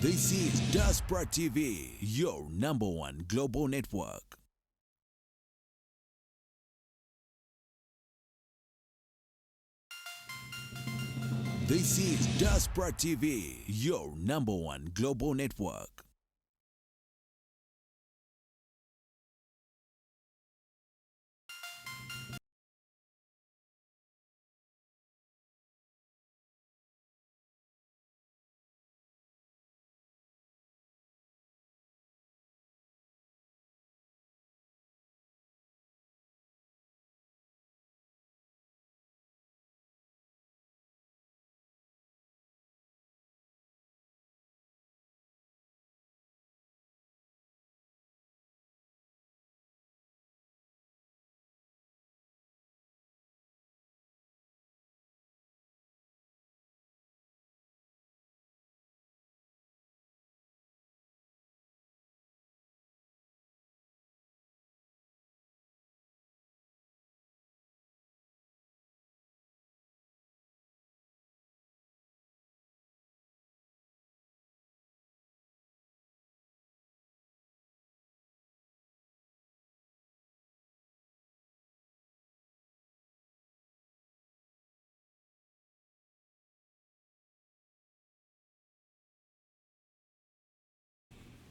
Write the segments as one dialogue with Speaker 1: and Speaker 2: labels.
Speaker 1: This is Diaspora TV, your #1 global network. This is Diaspora TV, your #1 global network.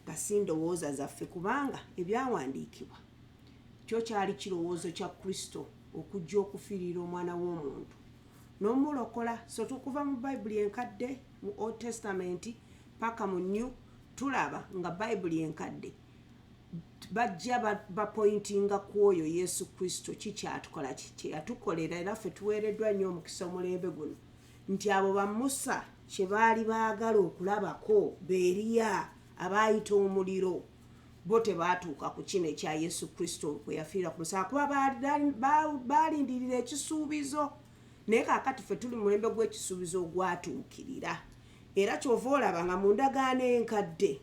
Speaker 2: Gasindowooza zaffe kubanga ebyawandiikibwa kyo kyali kirowoozo kya Kristo okujja okufiirira omwana w'omuntu n'omulokola. So tukuva mu Bayibuli enkadde mu Old Testament paka mu New tulaba nga Bayibuli enkadde bajja bapointinga ku oyo Yesu Kristo kikyatukola kye yatukolera, era ffe tuweereddwa nnyo omukisa omulembe guno nti abo ba Musa kye baali baagala okulabako Beriya abayita omuliro bo tebaatuuka ku kino ekya Yesu Kristo kwe yafiira ku musaalaba kuba baalindirira ekisuubizo, naye kaakati ffe tuli mulembe gw'ekisuubizo ogwatuukirira. Era kyova olaba nga mu ndagaano enkadde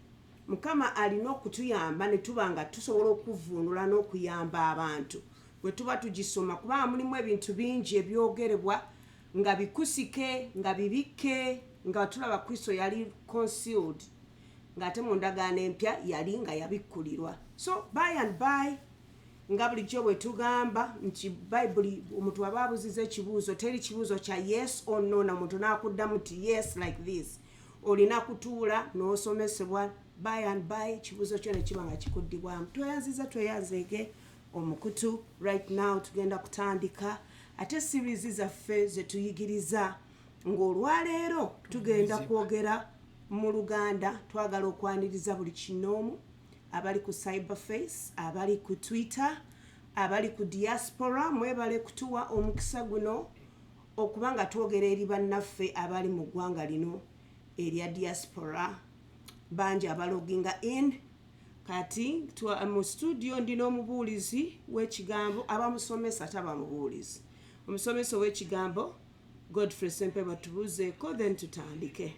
Speaker 2: Mukama alina okutuyamba ne tuba nga tusobola okuvvuunula n'okuyamba abantu bwe tuba tugisoma, kubanga mulimu ebintu bingi ebyogerebwa nga bikusike nga bibikke nga tulaba Kristo yali concealed ngate mu ndagaano empya yali nga yabikkulirwa. So by and by nga bulijjo bwe tugamba nti Bayibuli omuntu aba abuziza ekibuuzo teri kibuuzo kya yes or no na muntu n'akuddamu ti yes like this, olina kutuula n'osomesebwa by and by kibuuzo kyo ne kiba nga kikuddibwamu. Tweyanzege omukutu. Right now tugenda kutandika ate series zaffe ze tuyigiriza ng'olwaleero tugenda kwogera mu Luganda. Twagala okwaniriza buli kinoomu abali ku cyberface, abali ku Twitter, abali ku diaspora, mwebale kutuwa omukisa guno okubanga twogera eri bannaffe abali mu ggwanga lino erya diaspora. Bangi abaloginga in kati mu studio ndina omubuulizi w'ekigambo abamusomesa taba mubuulizi, omusomesa w'ekigambo Godfrey Sempe batubuuzeeko then tutandike.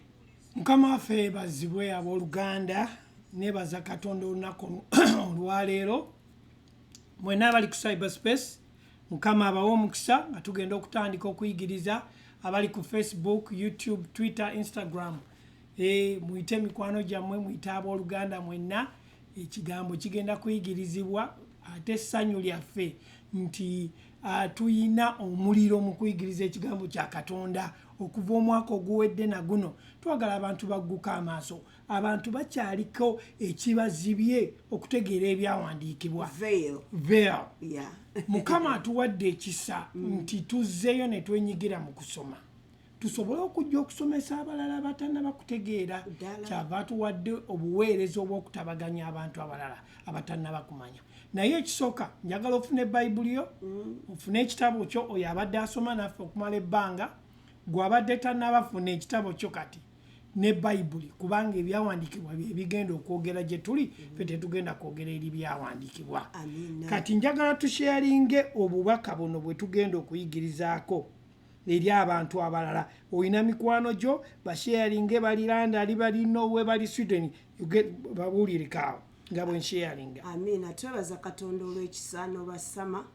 Speaker 3: Mukama waffe bazibwe abooluganda, nebaza Katonda olunaku olwaleero. Mwenna abali ku cyberspace Mukama abawa omukisa nga tugenda okutandika okuyigiriza. Abali ku Facebook, YouTube, Twitter, Instagram, muyite mikwano gyammwe, muyite abooluganda mwenna. Ekigambo kigenda kuyigirizibwa ate essanyu lyaffe nti tuyina omuliro mu kuyigiriza ekigambo kya Katonda okuva omwaka oguwedde na guno. Twagala abantu bagguka amaaso, abantu bakyaliko ekibazibye okutegeera ebyawandiikibwa. Veil.
Speaker 2: Yeah.
Speaker 3: Mukama atuwadde ekisa nti tuzzeeyo ne twenyigira mu kusoma tusobole okujja okusomesa abalala abatannaba kutegeera. Kyava tuwadde obuweereza obw'okutabaganya abantu abalala abatannaba kumanya. Naye ekisooka njagala ofune Bayibuli yo, ofune ekitabo kyo, oyo abadde asoma naffe okumala ebbanga, gw'abadde tannabafuna ekitabo kyo kati ne Bayibuli, kubanga ebyawandiikibwa bye bigenda okwogera gye tuli, ffe tetugenda kwogera eri byawandiikibwa. Kati njagala tusharinge obubaka buno bwe tugenda okuyigirizaako eri abantu abalala. Oyina mikwano gyo basharinge, bali Landa, ali bali Norway, bali Sweden, babuulirikaawo nga bwe nsharinga.
Speaker 2: Amina. Twebaza Katonda olw'ekisa n'obasama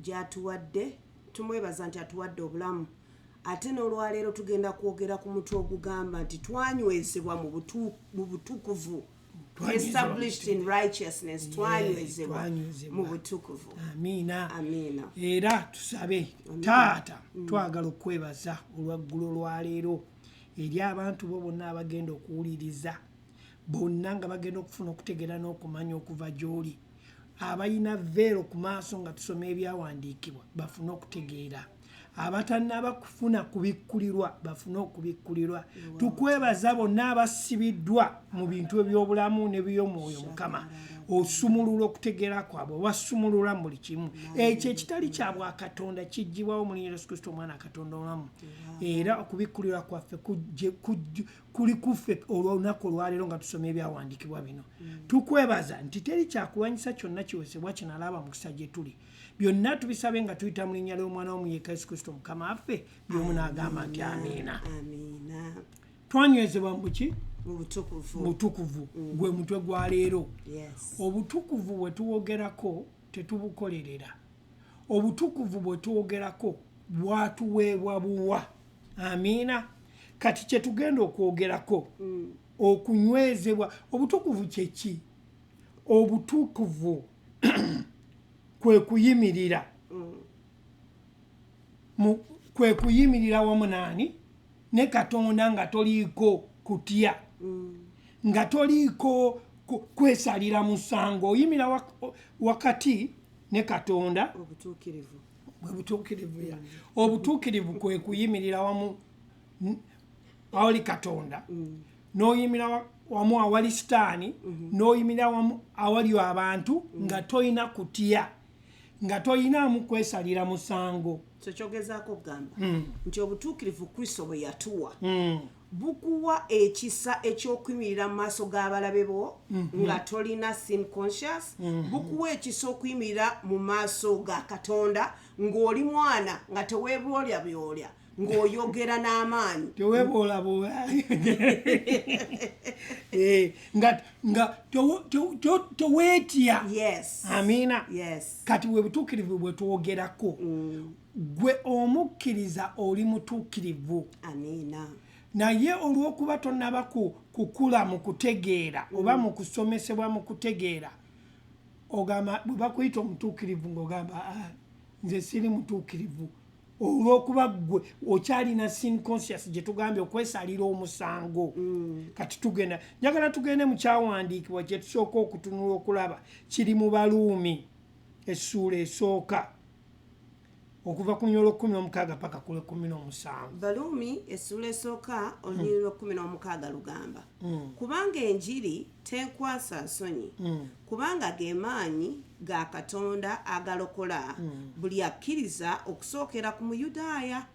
Speaker 2: gy'atuwadde. Tumwebaza nti atuwadde obulamu ate n'olwaleero tugenda kwogera ku mutwe ogugamba nti twanywezebwa mu butukuvu, established in righteousness, twanywezebwa mu butukuvu.
Speaker 3: Amiina.
Speaker 2: Amiina.
Speaker 3: Era tusabe taata twagala okwebaza olwaggulo olwaleero eri abantu bo bonna abagenda okuwuliriza, bonna nga bagenda okufuna okutegeera n'okumanya okuva gy'oli, abalina veero ku maaso nga tusoma ebyawandiikibwa bafune okutegeera, abatannaba kufuna kubikkulirwa bafune okubikkulirwa. Tukwebaza bonna abasibiddwa mu bintu eby'obulamu n'eby'omwoyo. Mukama osumulula okutegeera kwabwe, wasumulula mu buli kimu. Ekyo ekitali kya bwakatonda kijjibwawo mu Yesu Kristo omwana Katonda omulamu. Era okubikkulirwa kwaffe kuli kuffe olw'olunaku olwaleero nga tusoma ebyawandiikibwa bino. Tukwebaza nti teri kyakulwanyisa kyonna kiwesebwa kinalaba mu kisa gye tuli. Byonna tubisabe nga tuyita mu linnya ly'omwana w'omuyeka Yesu Kristo Mukama waffe, by'omu n'agamba nti amiina.
Speaker 2: Amiina.
Speaker 3: Twanywezebwa mu ki?
Speaker 2: Mu butukuvu.
Speaker 3: Butukuvu gwe mutwe gwa leero.
Speaker 2: Yes.
Speaker 3: Obutukuvu bwe tuwogerako tetubukolerera. Obutukuvu bwe tuwogerako bwatuweebwa buwa. Amiina. Kati kye tugenda okwogerako okunywezebwa. Obutukuvu kye ki? Obutukuvu kwe kuyimirira. Kwe kuyimirira wamu nani? Ne Katonda nga toliiko kutya. Nga toliiko kwesalira musango. Oyimira wakati ne Katonda.
Speaker 2: Obutuukirivu.
Speaker 3: Obutuukirivu ya. Obutuukirivu kwe kuyimirira wamu awali Katonda. N'oyimira wamu awali Sitaani. N'oyimira wamu awali abantu nga toyina kutya. Nga toyinaamu kwesalira musango.
Speaker 2: So kyogezaako okugamba nti obutuukirivu Kristo bwe yatuwa bukuwa ekisa ekyokuyimirira mu maaso g'abalabe bo nga tolina sin conscious. Bukuwa ekisa okuyimirira mu maaso ga Katonda ng'oli mwana nga teweeboolyabyoolya, ng'oyogera n'amaanyi.
Speaker 3: Teweeboolaboola. Nga toweetya.
Speaker 2: Yes.
Speaker 3: Amiina.
Speaker 2: Yes.
Speaker 3: Kati bwe butuukirivu bwe twogerako gwe omukkiriza oli mutuukirivu.
Speaker 2: Amiina.
Speaker 3: Naye olw'okuba tonnaba kukula mu kutegeera oba mu kusomesebwa mu kutegeera, ogamba bwe bakuyita omutuukirivu ng'ogamba nze siri mutuukirivu, olw'okuba gwe okyalina sin conscious gye tugambye okwesalira omusango. Kati tugenda njagala tugende mu kyawandiikibwa kye tusooka okutunula okulaba, kiri mu Baluumi essuula esooka okuva ku nnyolo 16 paka ku 17.
Speaker 2: Baluumi essuula esooka olunyiriro 16 lugamba kubanga enjiri tenkwasa nsonyi, kubanga ge maanyi ga Katonda agalokola buli akkiriza okusookera ku Muyudaaya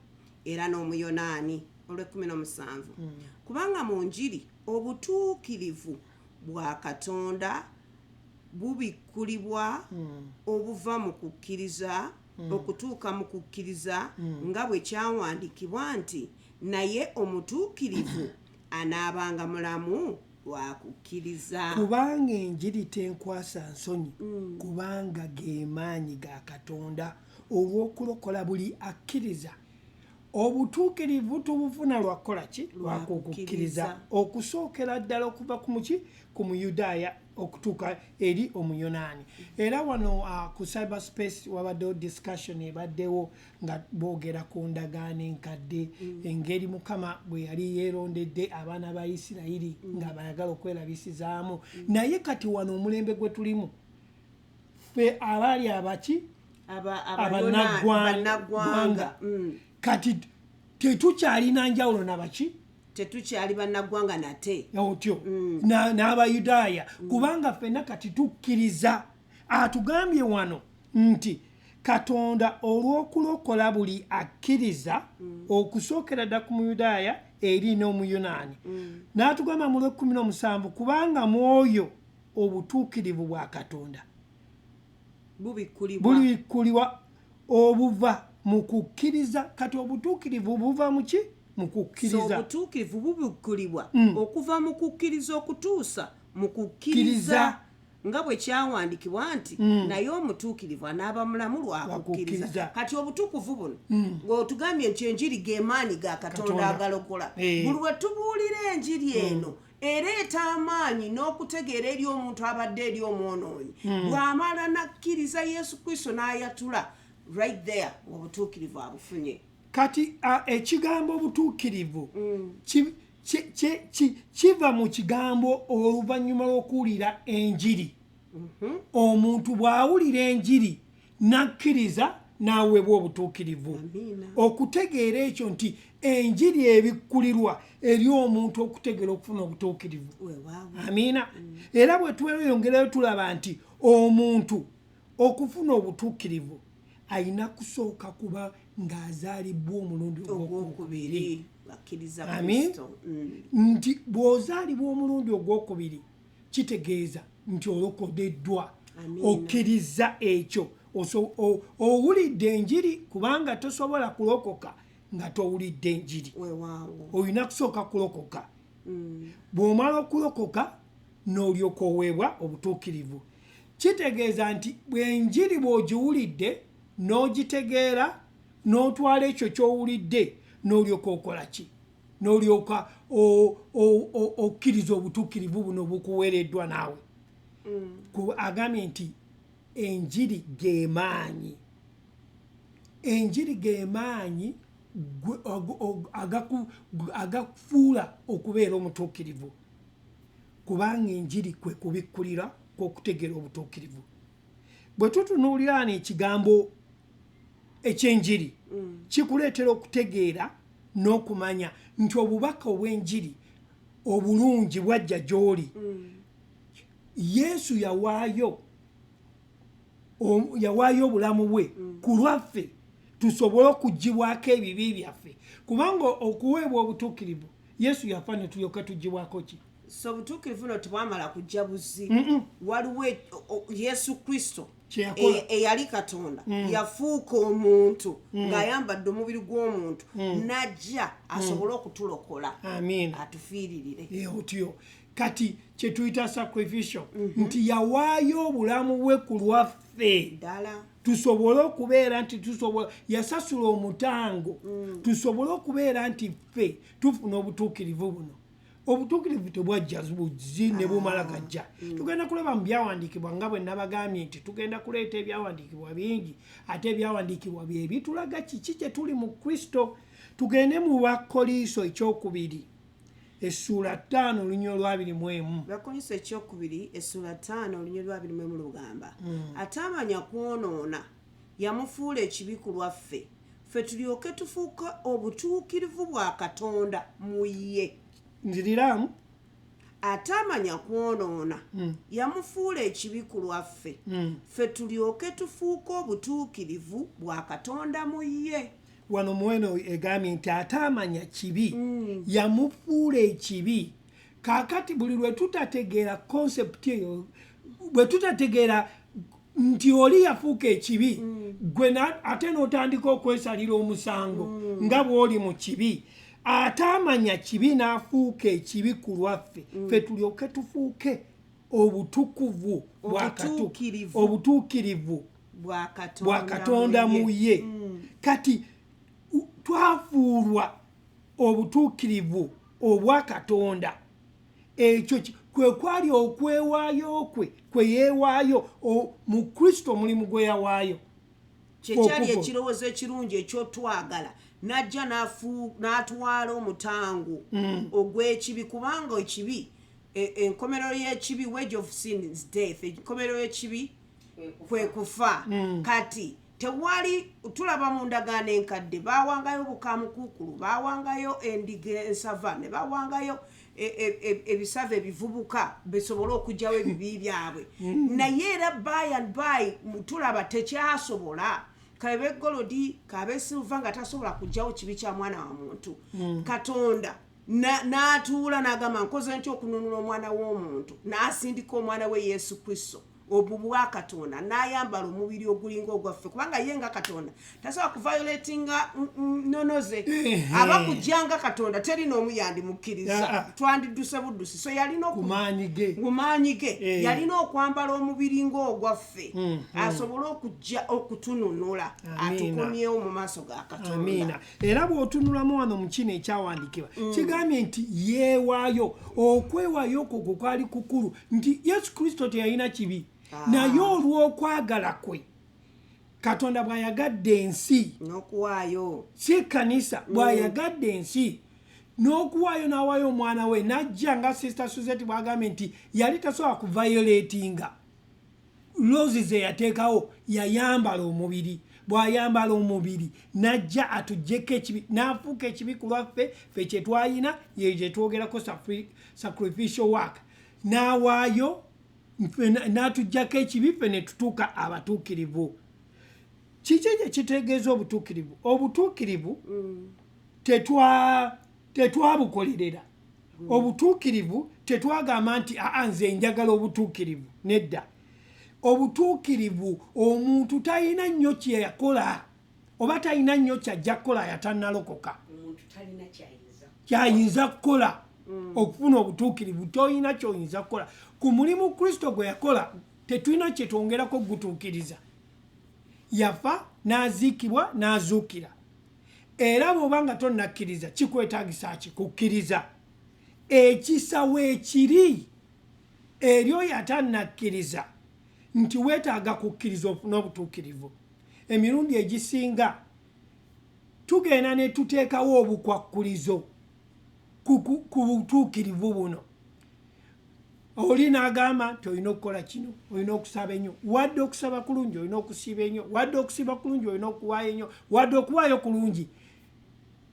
Speaker 2: era n'Omuyonaani. olw'17 kubanga mu njiri obutuukirivu bwa Katonda bubikkulibwa obuva mu kukkiriza okutuuka mu kukkiriza nga bwe kyawandiikibwa nti naye omutuukirivu anaabanga mulamu lwa kukkiriza.
Speaker 3: Kubanga enjiri tenkwasa nsonyi kubanga ge maanyi ga Katonda olw'okulokola buli akkiriza. Obutuukirivu tubufuna lwakukola ki? Lwakukkiriza. Okusookera ddala okuva ku muki? Ku Muyudaaya okutuuka eri Omuyonaani. Era wano ku cyberspace wabaddewo discussion ebaddewo nga boogera ku ndagaano enkadde, engeri Mukama bwe yali yeerondedde abaana ba Isirayiri nga bayagala okwerabisizaamu. Naye kati wano omulembe gwe tulimu ffe abaali abaki? Abannaggwanga. Kati tetukyalina njawulo nabaki?
Speaker 2: Tetukyali bannaggwanga nate.
Speaker 3: Otyo n'Abayudaaya kubanga ffenna kati tukkiriza. Atugambye wano nti Katonda olw'okulokola buli akkiriza okusookera dda ku Muyudaaya eri n'Omuyonaani. N'atugamba mu 17 kubanga mwoyo obutuukirivu bwa Katonda bubikkulibwa obuva mu kukkiriza. Kati obutuukirivu buva mu ki? Mu kukkiriza.
Speaker 2: So obutuukirivu bubikkulibwa okuva mu kukkiriza okutuusa mu kukkiriza nga bwe kyawandiikibwa nti naye omutuukirivu anaaba mulamu lwakukkiriza. Kati obutukuvu buno ng'otugambye nti enjiri ge maanyi ga Katonda agalokola. Buli lwe tubuulira enjiri eno ereeta amaanyi n'okutegeera eri omuntu abadde eri omwonoonyi bw'amala nakkiriza Yesu Kristo n'ayatula right there obutuukirivu abufunye.
Speaker 3: Kati ekigambo obutuukirivu kiva mu kigambo oluvannyuma lw'okuwulira enjiri. Omuntu bw'awulira enjiri nakkiriza n'aweebwa obutuukirivu. Okutegeera ekyo nti enjiri ebikkulirwa eri omuntu okutegeera okufuna obutuukirivu. Amiina. Era bwe tweyongerayo tulaba nti omuntu okufuna obutuukirivu ayina kusooka kuba ng'azaalibwa omulundi ogwokubiri. Nti bw'ozaalibwa omulundi ogwokubiri kitegeeza nti olokodeddwa, okkiriza ekyo, owulidde enjiri kubanga tosobola kulokoka nga towulidde enjiri. Olina kusooka kulokoka. Bw'omala okulokoka n'olyoka oweebwa obutuukirivu. Kitegeeza nti bw'enjiri bw'ogiwulidde n'ogitegeera n'otwala ekyo ky'owulidde n'olyoka okola ki? N'olyoka okkiriza obutuukirivu buno bukuweereddwa naawe. Agambye nti enjiri ge maanyi. Enjiri ge maanyi agakufuula okubeera omutuukirivu. Kubanga enjiri kwe kubikkulira kw'okutegeera obutuukirivu. Bwe tutunuulira ekigambo ekyenjiri kikuleetera okutegeera n'okumanya nti obubaka obw'enjiri obulungi bwajja gy'oli. Yesu yawaayo obulamu bwe ku lwaffe tusobole okuggibwako ebibi byaffe. Kubanga okuweebwa obutuukirivu Yesu yafa ne tulyoka tuggibwako ki?
Speaker 2: So obutuukirivu no tebwamala kujja buzzi. Waliwo Yesu Kristo eyali Katonda yafuuka omuntu ng'ayambadde omubiri gw'omuntu n'ajja asobole okutulokola atufiiririre.
Speaker 3: Otyo kati kye tuyita sacrificial nti yawaayo obulamu bwe ku lwaffe tusobole okubeera nti yasasula omutango tusobole okubeera nti ffe tufuna obutuukirivu buno. Obutuukirivu tebwajja buzzi ne bumala gajja. Tugenda kulaba mu byawandiikibwa nga bwe nabagambye nti tugenda kuleeta ebyawandiikibwa bingi ate ebyawandiikibwa bye bitulaga kiki kye tuli mu Kristo. Tugende mu Bakoliiso ekyokubiri essula 5 olunywa lwa 21.
Speaker 2: Bakoliiso ekyokubiri essula 5 olunywa lwa 21 lugamba atamanya kwonoona yamufuula ekibi ku lwaffe ffe tulyoke tufuuka obutuukirivu bwa Katonda mu ye.
Speaker 3: Nziriramu
Speaker 2: atamanya kwonoona yamufuula ekibi ku lwaffe ffe tulyoke tufuuka obutuukirivu bwa Katonda mu ye.
Speaker 3: Wano mweno egambye nti atamanya kibi yamufuula ekibi. Kaakati buli lwe tutategeera concept eyo, bwe tutategeera nti oli yafuuka ekibi gwe ate n'otandika okwesalira omusango nga bw'oli mu kibi. Atamanya kibi n'afuuka ekibi ku lwaffe ffe tulyoke tufuuke obutukuvu obutuukirivu bwa Katonda mu ye. Kati twafuulwa obutuukirivu obwa Katonda. Ekyo kwe kwali okwewaayo kwe yeewaayo mu Kristo omulimu gwe yawaayo.
Speaker 2: Kyekyali ekirowoozo ekirungi ekyotwagala n'ajja n'atwala omutango ogw'ekibi kubanga ekibi enkomerero y'ekibi wage of sin is death. Enkomerero y'ekibi kwe kufa. Kati tewali tulaba mu ndagaano enkadde baawangayo bukaamukukulu, baawangayo endiga ensava, ne baawangayo ebisava ebivubuka besobole okugyawo ebibi byabwe. Naye era by and by tulaba tekyasobola. Kabe golodi kabe silva nga tasobola kugyawo kibi kya mwana wa muntu. Katonda n'atuula n'agamba nkoze ntyo okununula omwana w'omuntu n'asindika omwana we Yesu Kristo obubwa katonda n'ayambala omubiri ogulinga ogwaffe kubanga ye nga katonda tasobola kuviolatinga nonoze aba kujjanga katonda teri n'omu yandimukkiriza twandidduse buddusi so yalina gumaanyi ge yalina okwambala omubiri ng'ogwaffe asobole okujja okutununula atukomyewo mu maaso ga katonda.
Speaker 3: Era bw'otunulamu wano mu kino ekyawandiikibwa kigambye nti yeewaayo okwewaayo okwo kwali kukulu nti Yesu Kristo teyalina kibi naye olw'okwagala kwe katonda bw'ayagadde ensi
Speaker 2: n'okuwaayo
Speaker 3: si kanisa bw'ayagadde ensi n'okuwaayo n'awaayo omwana we n'ajja nga Sister Suzette bw'agambye nti yali tasobola kuviolatinga lozi ze yateekawo yayambala omubiri bw'ayambala omubiri n'ajja atuggyeko ekibi n'afuuka ekibi ku lwaffe ffe kye twayina ye gye twogerako sacrificial work n'awaayo n'atuggyako ekibi ffe ne tutuuka abatuukirivu. Kiki gye kitegeeza obutuukirivu? Obutuukirivu tetwabukolerera. Obutuukirivu tetwagamba nti nze njagala obutuukirivu, nedda. Obutuukirivu omuntu talina nnyo kye yakola oba talina nnyo kyajja kukola yatannalokoka kyayinza kukola okufuna obutuukirivu toyina kyoyinza kukola ku mulimu Kristo gwe yakola tetulina kye twongerako gutuukiriza. Yafa n'aziikibwa n'azuukira era bw'oba nga tonnakkiriza kikwetaagisa ki? Kukkiriza. Ekisawo ekiri eri oyo atannakkiriza nti weetaaga kukkiriza ofune obutuukirivu. Emirundi egisinga tugenda ne tuteekawo obukwakkulizo ku butuukirivu buno. Oli n'agamba nti olina okukola kino, olina okusaba ennyo, wadde okusaba kulungi olina okusiiba ennyo, wadde okusiiba kulungi olina okuwaayo ennyo, wadde okuwaayo kulungi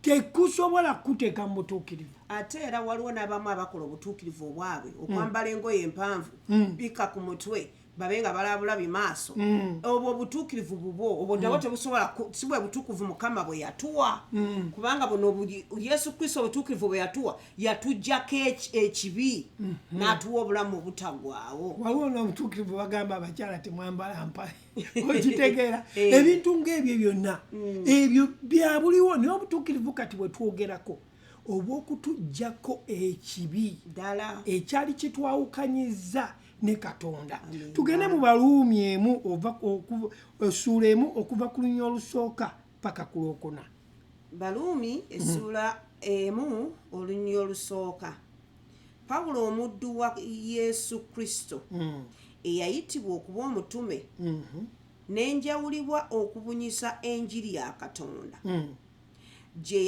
Speaker 3: tekusobola kuteeka mu butuukirivu.
Speaker 2: Ate era waliwo n'abamu abakola obutuukirivu obwabwe okwambala engoye empanvu bika ku mutwe babe nga balabulabi maaso obwo obutuukirivu bubwo obwo nabwo tebusobola si bwe butukuvu Mukama bwe yatuwa kubanga buno Yesu Kristo obutuukirivu bwe yatuwa yatuggyako ekibi n'atuwa obulamu obutagwawo.
Speaker 3: Waliwo n'obutuukirivu bagamba abakyala temwambala mpale okitegeera ebintu ng'ebyo byonna ebyo byabuliwo naye obutuukirivu kati bwe twogerako obw'okutuggyako ekibi
Speaker 2: ddala
Speaker 3: ekyali kitwawukanyiza ne Katonda. Tugende mu Baluumi emu essuula emu okuva ku lunya olusooka paka ku lwokuna.
Speaker 2: Baluumi essuula emu olunya olusooka. Pawulo omuddu wa Yesu Kristo eyayitibwa okuba omutume n'enjawulibwa okubunyisa enjiri ya Katonda gye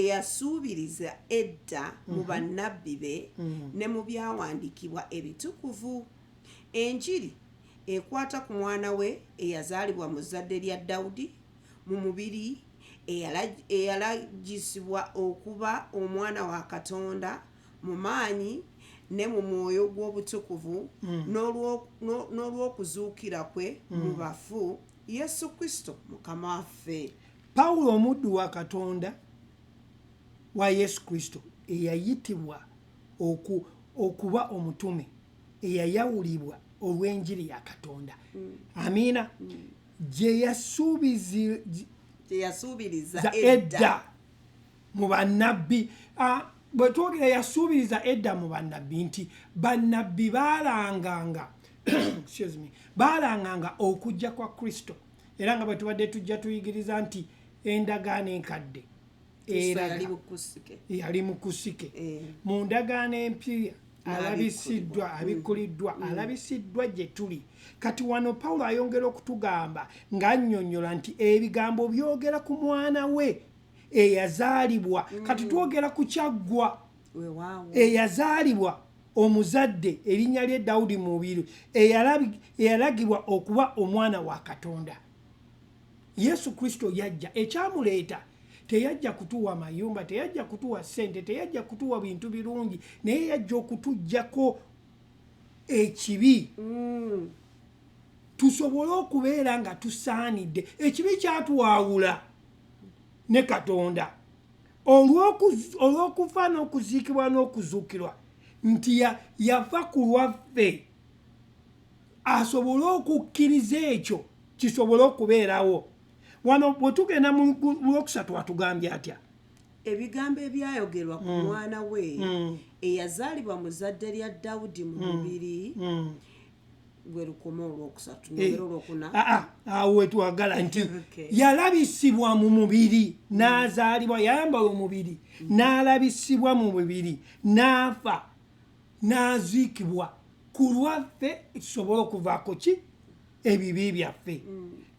Speaker 2: yasuubiriza edda mu bannabbi be ne mu byawandiikibwa ebitukuvu. Enjiri ekwata ku mwana we eyazaalibwa mu zzadde lya Dawudi mu mubiri eyalagisibwa okuba omwana wa Katonda mu maanyi ne mu mwoyo gw'obutukuvu n'olw'okuzuukira kwe mu bafu Yesu Kristo Mukama waffe.
Speaker 3: Pawulo omuddu wa Katonda wa Yesu Kristo eyayitibwa okuba omutume eyayawulibwa olw'enjiri ya Katonda. Amiina. Gye yasuubiriza edda mu bannabbi. Bwe twogera yasuubiriza edda mu bannabbi nti bannabbi baalanganga okujja kwa Kristo era nga bwe tubadde tujja tuyigiriza nti endagaano enkadde yali mu kusike mu ndagaano empya alabisiddwa abikuliddwa alabisiddwa gye tuli. Kati wano Pawulo ayongera okutugamba ng'annyonnyola nti ebigambo byogera ku mwana we eyazaalibwa kati twogera ku kyaggwa eyazaalibwa omuzadde erinnya lye Dawudi mu mubiri eyalagibwa okuba omwana wa Katonda. Yesu Kristo yajja ekyamuleeta teyajja kutuwa mayumba, teyajja kutuwa ssente, teyajja kutuwa bintu birungi, naye yajja okutuggyako ekibi tusobole okubeera nga tusaanidde. Ekibi kyatuwaawula ne Katonda olw'okufa n'okuziikibwa n'okuzuukirwa nti yafa ku lwaffe asobole okukkiriza ekyo kisobole okubeerawo. Wano bwe tugenda mu Lwokusatu watugambye atya?
Speaker 2: Ebigambo ebyayogerwa ku mwana we eyazaalibwa mu zadde lya Dawudi mu mubiri gwe lukoma Olwokusatu nogera Olwokuna.
Speaker 3: Awo wetwagala nti yalabisibwa mu mubiri n'azaalibwa, yayambala omubiri n'alabisibwa mu mubiri n'afa n'aziikibwa ku lwaffe tusobole okuvaako ki ebibi byaffe.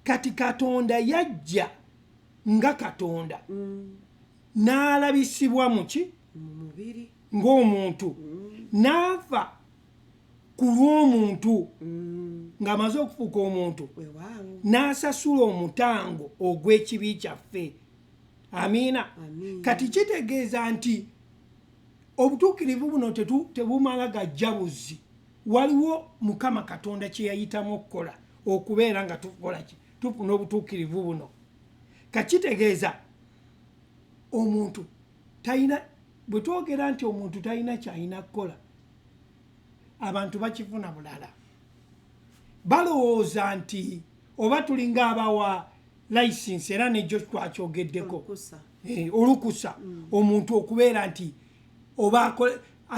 Speaker 3: Kati Katonda yajja nga Katonda n'alabisibwa mu ki ng'omuntu n'afa ku lw'omuntu ng'amaze okufuuka omuntu n'asasula omutango ogw'ekibi kyaffe. Amiina. Kati kitegeeza nti obutuukirivu buno tebumala gajja buzzi. Waliwo Mukama Katonda kye yayitamu okukola okubeera nga tukola ki tufuna obutuukirivu buno. Kakitegeeza omuntu talina, bwe twogera nti omuntu talina kyalina kukola, abantu bakifuna bulala. Balowooza nti oba tulinga abawa layisinsi, era nejjo twakyogeddeko olukusa omuntu okubeera nti oba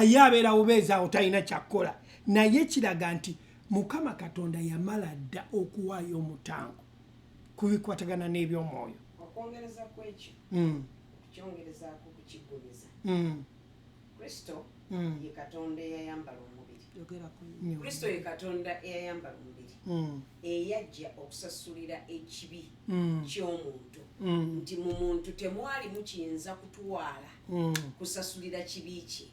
Speaker 3: ye abeera bubeezaawo talina kyakkola. Naye kiraga nti Mukama Katonda yamala dda okuwaayo omutango ku bikwatagana n'ebyomwoyo.
Speaker 2: Okwongereza kwekyo okukyongerezaako kukiggumiza. Kristo ye Katonda eyayambala omubiri. Kristo ye Katonda eyayambala omubiri eyajja okusasulira ekibi ky'omuntu. Nti mu muntu temwalimu kiyinza kutwala kusasulira kibi kye.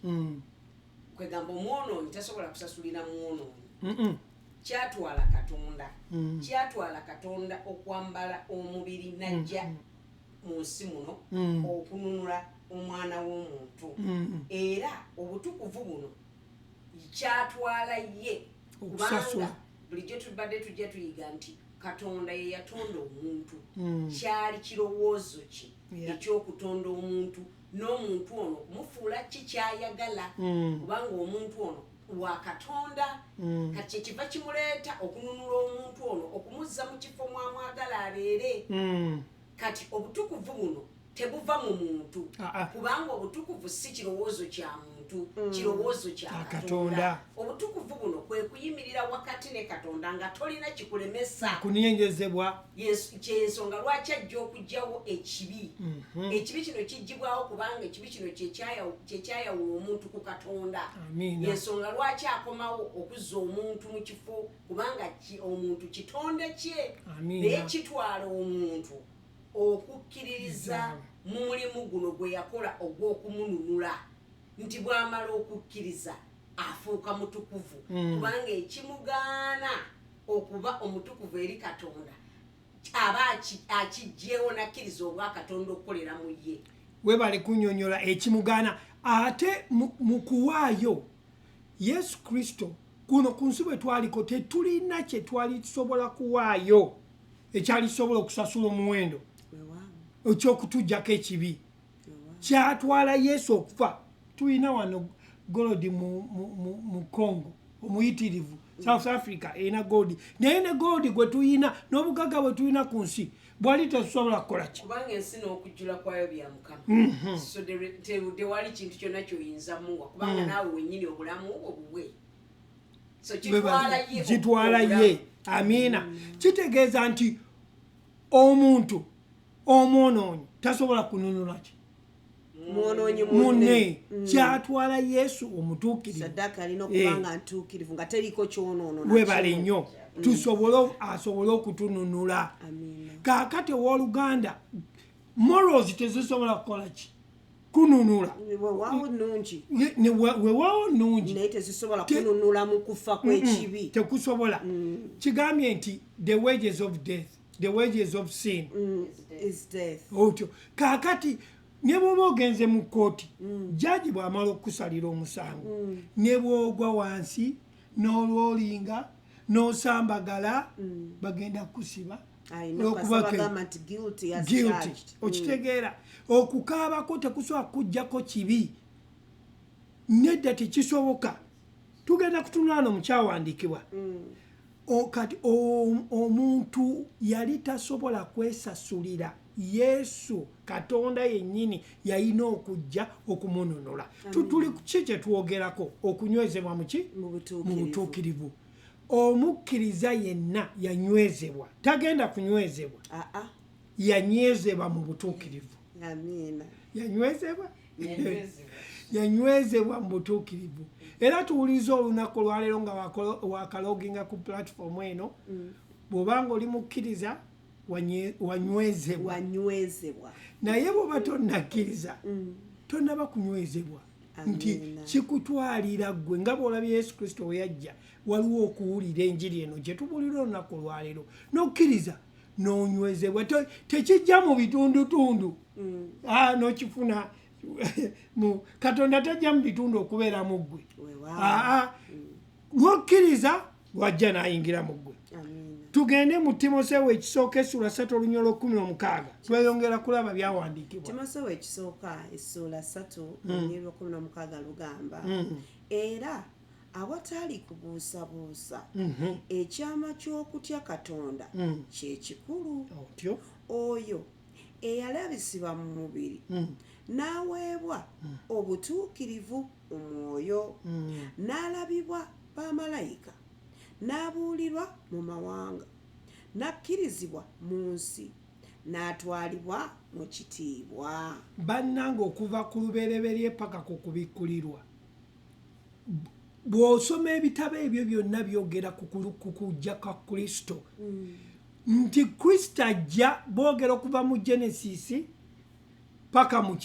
Speaker 2: Kwegamba omwonoonyi tasobola kusasulira mwonoonyi. Kyatwala Katonda. Kyatwala Katonda okwambala omubiri najja mu nsi muno okununula omwana w'omuntu. Era obutukuvu buno kyatwala ye kubanga bulijjo tubadde tujja tuyiga nti Katonda ye yatonda omuntu. Kyali kirowoozo kye ekyokutonda omuntu n'omuntu ono okumufuula ki kyayagala kubanga omuntu ono wa Katonda. Kati ekiva kimuleeta okununula omuntu ono okumuzza mu kifo mwamwagala abeere. Kati obutukuvu buno tebuva mu muntu kubanga obutukuvu si kirowoozo kya muntu, kirowoozo kya Katonda. Obutukuvu buno kwe kuyimirira wakati ne Katonda nga tolina kikulemesa
Speaker 3: kunyenjezebwa.
Speaker 2: Kyensonga lwaki ajja okugyawo ekibi. Ekibi kino kijjibwawo kubanga ekibi kino kyekyayawula omuntu ku Katonda. Yensonga lwaki akomawo okuzza omuntu mu kifo kubanga omuntu kitonde kye. Naye kitwala omuntu okukkiririza mu mulimu guno gwe yakola ogw'okumununula. Nti bw'amala okukkiriza afuuka mutukuvu kubanga ekimugaana okuba omutukuvu eri Katonda aba akijjeewo nakkiriza obwa Katonda okukolera mu ye.
Speaker 3: Webale kunnyonnyola ekimugaana. Ate mu kuwaayo Yesu Kristo kuno ku nsi bwe twaliko tetulina kye twali tusobola kuwaayo ekyali kisobola okusasula omuwendo ekyokutujjako ekibi. Kyatwala Yesu okufa. Tulina wano golodi mu Congo omuyitirivu, South Africa erina golodi, naye ne golodi gwe tuyina n'obugagga bwe tulina ku nsi bwali tetusobola kukola ki
Speaker 2: kubanga ensi n'okujjula kwayo bya Mukama. So tewali kintu kyonna kyoyinza muwa kubanga naawe wennyini obulamu obuwe. So
Speaker 3: kitwala ye. Amiina. Kitegeeza nti omuntu omwonoonyi tasobola kununula ki
Speaker 2: mwonoonyi
Speaker 3: munne. Kyatwala Yesu omutuukirivu.
Speaker 2: Saddaaka alina okubanga ntuukirivu nga teriiko kyonoono.
Speaker 3: Webale nnyo asobole okutununula. Kaakati owooluganda morals tezisobola kukola ki kununula. Weewaawo nnungi
Speaker 2: naye tezisobola kununula mu kufa kw'ekibi.
Speaker 3: Tekusobola. Kigambye nti the wages of death, the wages of sin
Speaker 2: is death.
Speaker 3: Otyo kaakati ne bw'oba ogenze mu kkooti jaji bw'amala okukusalira omusango ne bw'ogwa wansi n'olwolinga n'osambagala bagenda kukusiba
Speaker 2: guilty.
Speaker 3: Okitegeera okukaabako tekusobola kujjako kibi. Nedda tekisoboka. Tugenda kutunula no mukyawandiikibwa kati omuntu yali tasobola kwesasulira Yesu Katonda yennyini yalina okujja okumunonola. Tuli ki kye twogerako? Okunywezebwa mu butuukirivu. Omukkiriza yenna yanywezebwa, tagenda kunywezebwa, yanywezebwa mu butuukirivu. Yanywezebwa mu butuukirivu. Era tuwuliza olunaku olwaleero nga wakaloginga ku platform eno, bw'obanga oli mukkiriza wanywezebwa. Naye bw'oba tonnakkiriza tonnaba kunywezebwa. Nti kikutwalira ggwe nga bw'olabye Yesu Kristo we yajja, waliwo okuwulira enjiri eno gye tubuulira olunaku olwaleero n'okkiriza n'onywezebwa. Tekijja mu bitundutundu n'okifuna Katonda tajja mu bitundu okubeera mu ggwe. Lw'okkiriza wajja n'ayingira mu ggwe. Tugende mu Timoseewo ekisooka essula 3 olunyolo 16 tweyongera kulaba byawandiikibwa.
Speaker 2: Timoseewo ekisooka essula 3 olunyolo 16 lugamba era awatali kubuusabuusa ekyama ky'okutya Katonda kye kikulu, oyo eyalabisibwa mu mubiri n'aweebwa obutuukirivu mu mwoyo, n'alabibwa bamalayika, n'abuulirwa mu mawanga, n'akkirizibwa mu nsi, n'atwalibwa mu kitiibwa.
Speaker 3: Bannange, okuva ku lubereberye paka ku kubikkulirwa, bw'osoma ebitabo ebyo byonna byogera ku kujja kwa Kristo, nti Kristo ajja, boogera okuva mu Genesis paka mu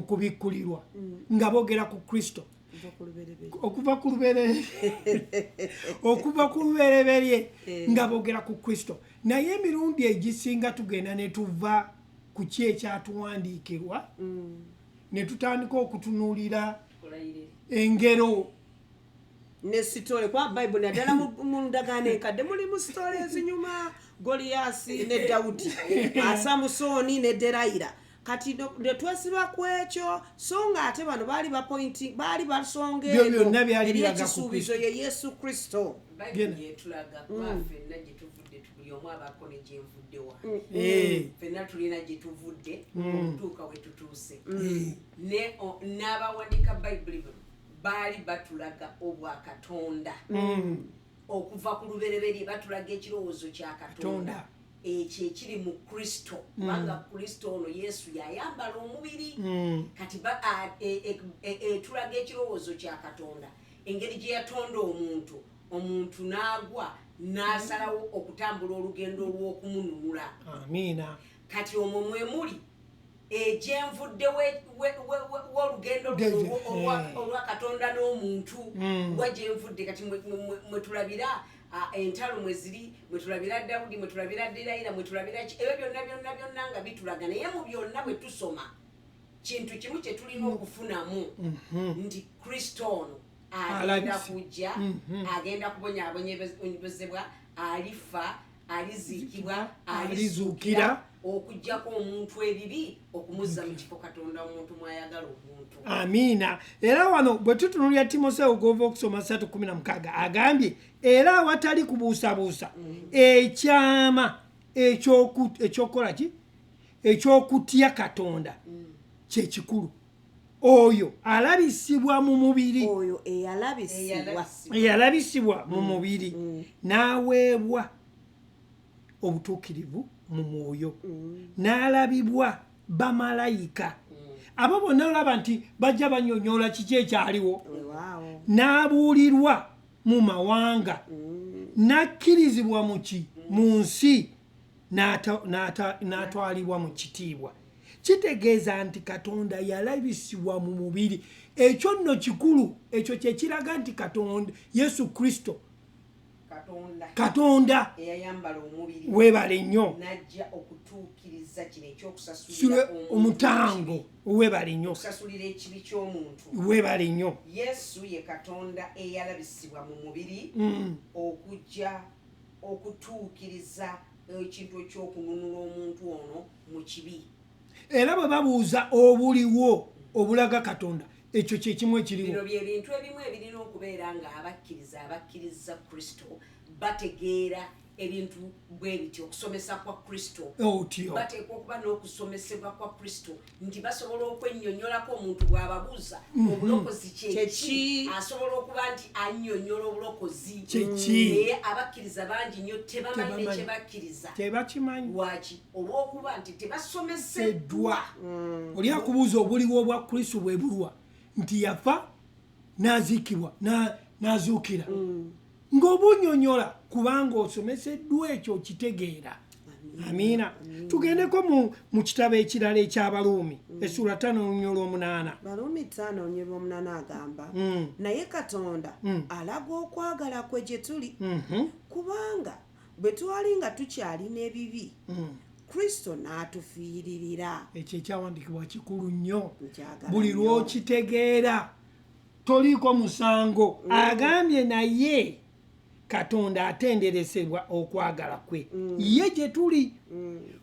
Speaker 3: kubikkulirwa nga boogera ku Kristo. Okuva ku lubereberye nga boogera ku Kristo. Naye emirundi egisinga tugenda ne tuva ku ki ekyatuwandiikirwa ne tutandika okutunuulira engero
Speaker 2: ne sitole kwa Bible naddala mu ndagaano enkadde mulimu sitole ezinyuma, Goliyasi ne Dawudi, Samusoni ne Derayira. Kati ne twesiba ku ekyo so nga ate bano baali basonga eri ekisuubizo ye Yesu Kristo.
Speaker 4: Yetulaga kwafenna gye tuvudde, buli omu abaako ne gye nvuddewa. Fenna tulina gye tuvudde okutuuka we tutuuse. N'abawandiika Bayibuli baali batulaga obwa Katonda. Okuva ku lubereberye batulaga ekirowoozo kya Katonda ekyo ekiri mu Kristo. Kubanga Kristo ono Yesu yayambala omubiri. Kati etulaga ekirowoozo kya Katonda, engeri gye yatonda omuntu n'agwa n'asalawo okutambula olugendo olw'okumununula.
Speaker 3: Amiina.
Speaker 4: Kati omwo mwe muli egyenvudde w'olugendo olwa Katonda n'omuntu wagyenvudde. Kati mwe tulabira entalo mwe ziri, mwe tulabira Dawudi, mwe tulabira Derayira, mwe tulabira ebyo byonna nga bitulaga. Naye mu byonna bwe tusoma kintu kimu kye tulina okufunamu nti Kristo ono agenda kujja, agenda kubonyaabonyezebwa, alifa, aliziikibwa, alizuukira, okujjako omuntu ebibi, okumuzza mu kifo Katonda omuntu mwayagala omuntu.
Speaker 3: Amiina. Era wano bwe tutunulira Timoseewo gw'ova okusoma 3:16 agambye era awatali kubuusabuusa ekyama ekyokukola ki ekyokutya Katonda kye kikulu, oyo alabisibwa mu mubiri,
Speaker 2: oyo
Speaker 3: eyalabisibwa mu mubiri n'aweebwa obutuukirivu mu mwoyo, n'alabibwa bamalayika. Abo bonna olaba nti bajja banyonyola kiki ekyaliwo, n'abuulirwa mu mawanga, n'akkirizibwa mu nsi, n'atwalibwa mu kitiibwa. Kitegeeza nti Katonda yalabisibwa mu mubiri. Ekyo nno kikulu, ekyo kye kiraga nti Katonda Yesu Kristo Katonda
Speaker 4: eyayambala omubiri
Speaker 3: weebale nnyo
Speaker 4: n'ajja okutuukiriza kino ekyokusasulira
Speaker 3: omutango, weebale nnyo
Speaker 4: okusasulira ekibi ky'omuntu,
Speaker 3: weebale nnyo.
Speaker 4: Yesu ye Katonda eyalabisibwa mu mubiri okujja okutuukiriza ekintu ekyokununula omuntu ono mu kibi.
Speaker 3: Era bwe babuuza obuliwo obulaga Katonda, ekyo kye kimu ekiriwo.
Speaker 4: Bino bye bintu ebimu ebirina okubeera nga abakkiriza Kristo bategeera ebintu bwe bityo okusomesa kwa Kristo
Speaker 3: otyo
Speaker 4: bateekwa okuba n'okusomesebwa kwa Kristo nti basobola okwennyonnyolako omuntu bw'ababuuza obulokozi kyeki asobola okuba nti annyonnyola obulokozi naye abakkiriza bangi nnyo tebamanyi ne kye bakkiriza
Speaker 3: tebakimanyi
Speaker 4: lwaki olw'okuba nti tebasomeseddwa
Speaker 3: oli akubuuza obuliwo obwa Kristo bwe bulwa nti yafa n'aziikibwa n'azuukira ng'obunnyonnyola kubanga osomeseddwa ekyo kitegeera. Amiina. Tugendeko mu kitabo ekirala eky'Abaluumi essula 5:8.
Speaker 2: Baluumi 5:8 agamba naye Katonda alaga okwagala kwe gye tuli kubanga bwe twali nga tukyalina ebibi Kristo n'atufiiririra.
Speaker 3: Ekyo ekyawandiikibwa kikulu nnyo buli lw'okitegeera toliiko musango. Agambye naye Katonda atenderesebwa okwagala kwe ye gye tuli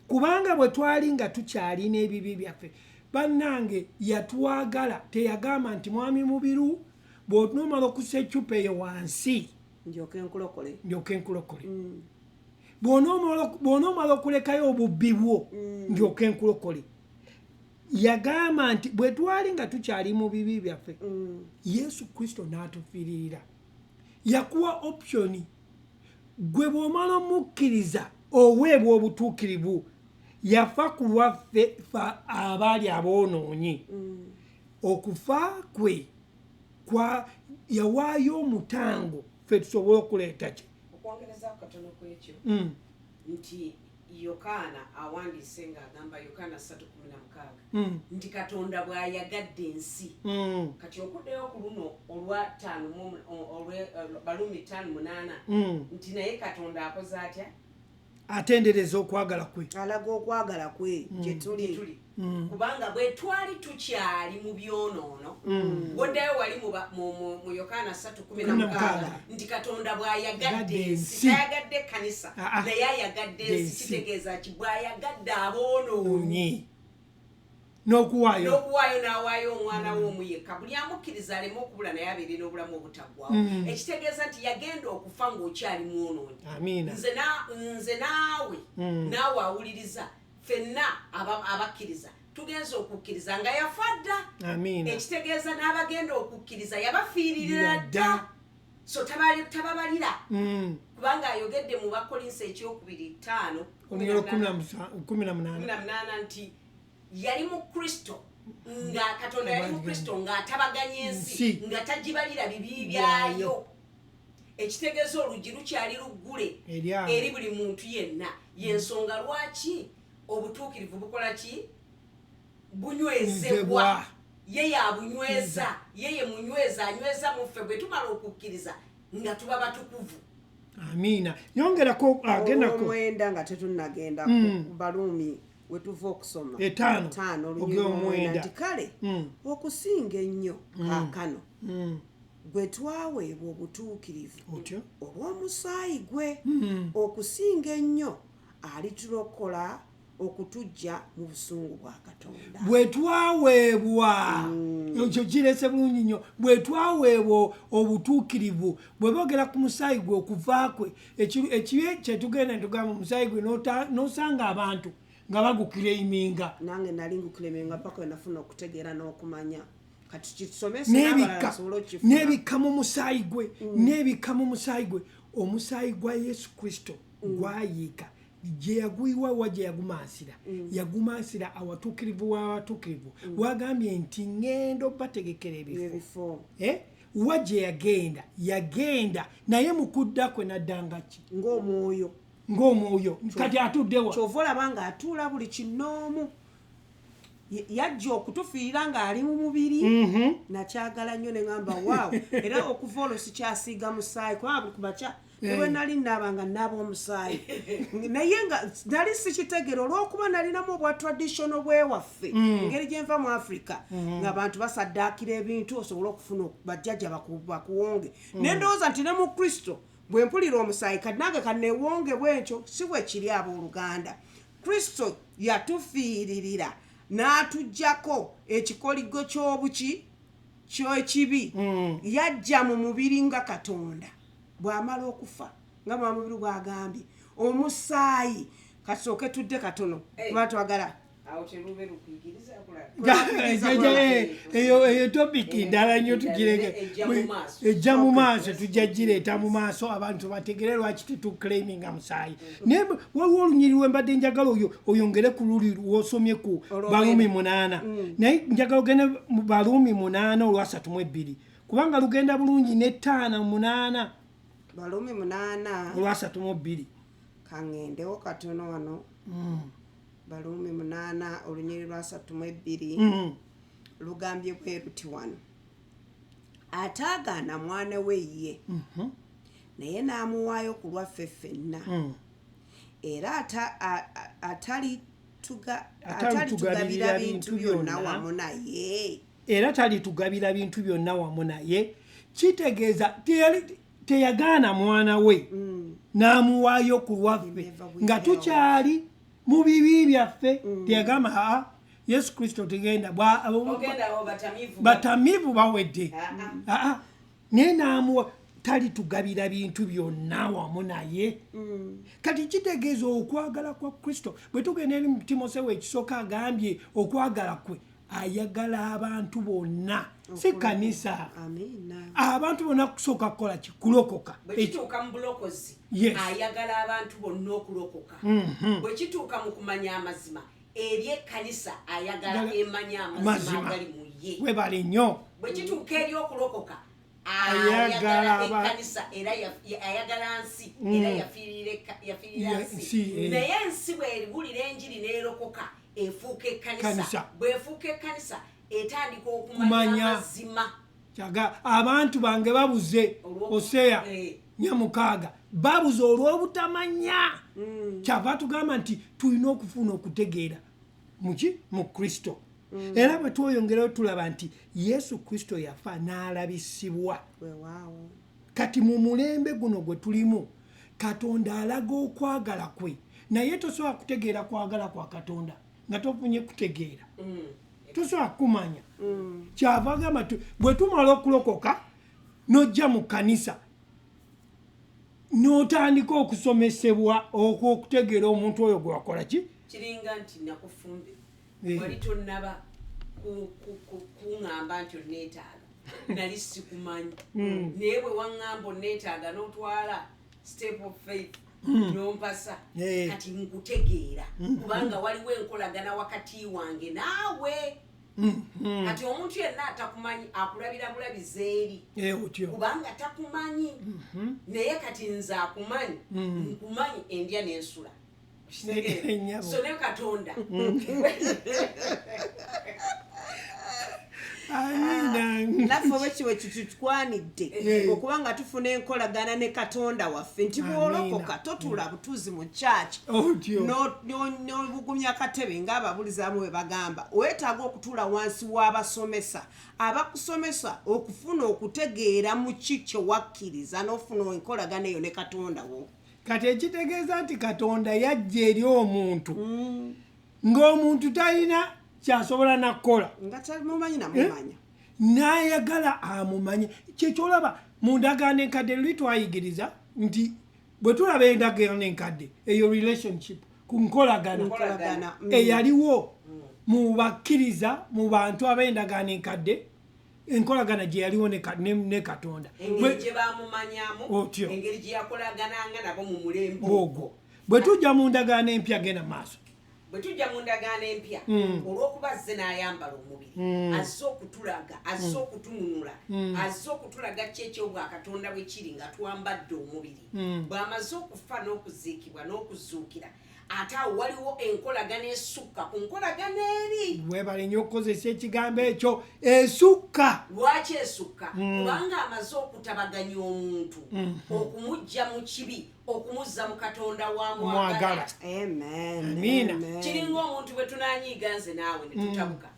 Speaker 3: kubanga bwe twali nga tukyalina ebibi byaffe bannange yatwagala teyagamba nti mwami mubiru bw'onomala okussa eccupa eyo wansi
Speaker 2: ndyoke nkulokole
Speaker 3: bw'onomala okulekayo obubbi bwo ndyoke nkulokole. Yagamba nti bwe twali nga tukyali mu bibi byaffe Yesu Kristo n'atufiirira. Yakuwa optioni gwe bw'omala omukkiriza oweebwa obutuukirivu yafa ku lwaffe abaali aboonoonyi. Okufa kwe yawaayo omutango ffe tusobole okuleeta kye.
Speaker 4: Okwongereza katono ku ekyo nti Yokaana awandiise ng'agamba Yokaana 3:16 nti Katonda bw'ayagadde ensi kati okuddeyo ku luno olwa 5 Baluumi 5:8 nti naye Katonda akoze atya
Speaker 3: atendereza okwagala kwe
Speaker 2: alaga okwagala kwe gye tuli
Speaker 4: kubanga bwe twali tukyali mu byonoono bwoddayo wali mu Yokaana 3:16 nti Katonda bw'ayagadde ensi tayagadde ekkanisa naye ayagadde ensi kitegeeza ki bw'ayagadde aboonoonyi n'okuwaayo n'awaayo omwana w'omu yekka buli amukkiriza aleme okubula naye abeere n'obulamu obutaggwawo ekitegeeza nti yagenda okufa ng'okyali mwonoonyi. Nze naawe awuliriza ffenna abakkiriza tugenza okukkiriza nga yafa dda ekitegeeza n'abagenda okukkiriza yabafiiririra dda so tababalira kubanga ayogedde mu Bakolinso 2:5 nti yali mu Kristo nga Katonda yali mu Kristo ng'atabaganya ensi nga tagibalira bibi byayo. Ekitegeeza oluggi lukyali luggule eri buli muntu yenna y'ensonga lwaki obutuukirivu bukola ki bunywezebwa ye yabunyweza ye munyweza anyweza mu ffe bwe tumala okukkiriza nga tuba batukuvu.
Speaker 3: Amiina. Nyongerako agendako
Speaker 2: omwenda nga tetunnagenda ku Baluumi wetuva okusoma 5:9 nti kale okusinga ennyo kaakano bwe twaweebwa obutuukirivu olw'omusaayi gwe okusinga ennyo alitulokola okutuggya mu busungu bwa Katonda. Bwe
Speaker 3: twaweebwa ekyo kirese bulungi nnyo bwe twaweebwa obutuukirivu bwe boogera ku musaayi gwe okuva kwe ekibi kyetugenda netugamba omusaayi gwe n'osanga abantu nga bagukiraiminga.
Speaker 2: Nange nali ngukiraiminga paka nafuna okutegeera n'okumanya kati kisomesa
Speaker 3: n'ebikka mu musaayi gwe n'ebikka mu musaayi gwe omusaayi gwa Yesu Kristo gwayiika gye yaguyiwa wa gye yagumansira yagumansira awatuukirivu w'abatuukirivu wagambye nti ngenda obategekera ebifo wa gye yagenda naye mu kudda kwe naddanga ki ng'omwoyo kati atuddewa
Speaker 2: kyova olaba nga atuula buli kinoomu yajja okutufiirira ng'ali mu mubiri nakyagala nnyo ne ŋŋamba waawo era okuva olwo sikyasiiga musaayi kubanga buli kumakya ewe nali naabanga naaba omusaayi naye nga nali sikitegeera olw'okuba nalinamu obwa traditional bwewaffe engeri gyenva mu Africa ng'abantu basaddaakira ebintu osobola okufuna bajjajja bakuwonge nendowooza nti ne mu Kristo bwe mpulira omusaayi kati nange kanneewonge bwekyo si bwe kiri abooluganda. Kristo yatufiiririra n'atuggyako ekikoligo ky'ekibi yajja mu mubiri nga Katonda bw'amala okufa nga Mwamubiru bw'agambye omusaayi kasooke tudde katono kuba twagala
Speaker 3: eyo topiki ndala nnyo tugireke ejja mu maaso tujja gireeta mu maaso abantu bategere lwaki tetuclaiminga musaayi naye waliwo olunyiri lwembadde njagala oyongere ku luli lwosomye ku Baluumi 8 naye njagala ogende mu Baluumi 8 olwa32 kubanga lugenda bulungi ne 5:8
Speaker 2: Baluumi 8
Speaker 3: olwa32
Speaker 2: kangendewo katono wano Baluumi 8 olunyiri lwa 32 lugambye bwe luti wano ataagaana mwana we ye naye n'amuwaayo ku lwaffe ffenna era atalitugabira bintu byonna wamu naye
Speaker 3: era talitugabira bintu byonna wamu naye kitegeeza teyagaana mwana we n'amuwaayo ku lwaffe nga tukyali mu bibi byaffe teyagamba Yesu Kristo tegenda batamiivu bawedde naye n'amuwa talitugabira bintu byonna wamu naye kati kitegeeza okwagala kwa Kristo bwe tugenda eri mu Timoseewo ekisooka agambye okwagala kwe ayagala abantu bonna si kanisa abantu bonna kusooka kukola kikulokoka
Speaker 4: bwe kituuka mu bulokozi ayagala abantu bonna okulokoka bwe kituuka mu kumanya amazima eri ekkanisa ayagala emanya amazima agali mu ye
Speaker 3: webale nnyo
Speaker 4: bwe kituuka eri okulokoka ayagala ekkanisa era ayagala nsi era yafiirira nsi naye ensi bw'eriwulira enjiri n'erokoka efuuka ekkanisa bw'efuuka ekkanisa etandika okumanya amazima
Speaker 3: kyaga abantu bange babuze Oseya 4:6 babuze olw'obutamanya kyava tugamba nti tulina okufuna okutegeera mu Kristo era bwe tweyongerayo tulaba nti Yesu Kristo yafa n'alabisibwa kati mu mulembe guno gwe tulimu Katonda alaga okwagala kwe naye tosobola kutegeera kwagala kwa Katonda nga tofunye kutegeera tosobola kumanya kyava gamba bwe tumala okulokoka n'ojja mu kkanisa n'otandika okusomesebwa okutegeera omuntu oyo gwe wakola ki
Speaker 4: kiringa nti nakufumbe wali tonnaba kuŋŋamba nti onneetaaga nali sikumanyi naye bwe waŋŋamba onneetaaga n'otwala step of faith nompasa kati nkutegeera kubanga waliwo enkolagana wakati wange naawe kati omuntu yenna atakumanyi akulabira bulabizi eri kubanga takumanyi naye kati nze akumanyi nkumanyi endya n'ensula so ne Katonda
Speaker 2: naffe obekiwe kitukwanidde okubanga tufuna enkolagana ne Katonda waffe nti bw'olokoka totula butuuzi mu kyaki n'obugumya katebe ng'ababulizamu bwe bagamba weetaaga okutuula wansi w'abasomesa abakusomesa okufuna okutegeera mu ki kye wakkiriza n'ofuna enkolagana eyo ne Katonda wo
Speaker 3: kati ekitegeeza nti Katonda yajja eri omuntu ng'omuntu talina kyasobola nakukola
Speaker 2: nga tamumanyi namumanya
Speaker 3: n'ayagala amumanye kyekyolaba mu ndagaano enkadde luli twayigiriza nti bwe tulaba endagaano enkadde eyo relationship ku nkolagana eyaliwo mu bakkiriza mu bantu ab'endagaano enkadde enkolagana gye yaliwo ne Katonda
Speaker 4: engeri gye bamumanyamu engeri gye yakolagananga nabo mu mulembe
Speaker 3: ogwo bwe tujja mu ndagaano empya genda maaso
Speaker 4: bwe tujja mu ndagaano empya olw'okuba azze n'ayambala omubiri azze okutulaga azze okutununula azze okutulaga kyekyobwa Katonda bwe kiri nga twambadde omubiri bw'amaze okufa n'okuziikibwa n'okuzuukira ate awo waliwo enkolagana esukka ku nkolagana eri
Speaker 3: webale nnyo okukozesa ekigambo ekyo esukka
Speaker 4: lwaki esukka kubanga amaze okutabaganya omuntu okumujja mu kibi okumuzza mu Katonda wa mwagala
Speaker 2: amina
Speaker 4: kiringa omuntu bwe tunanyiiga nze naawe ne tutabuka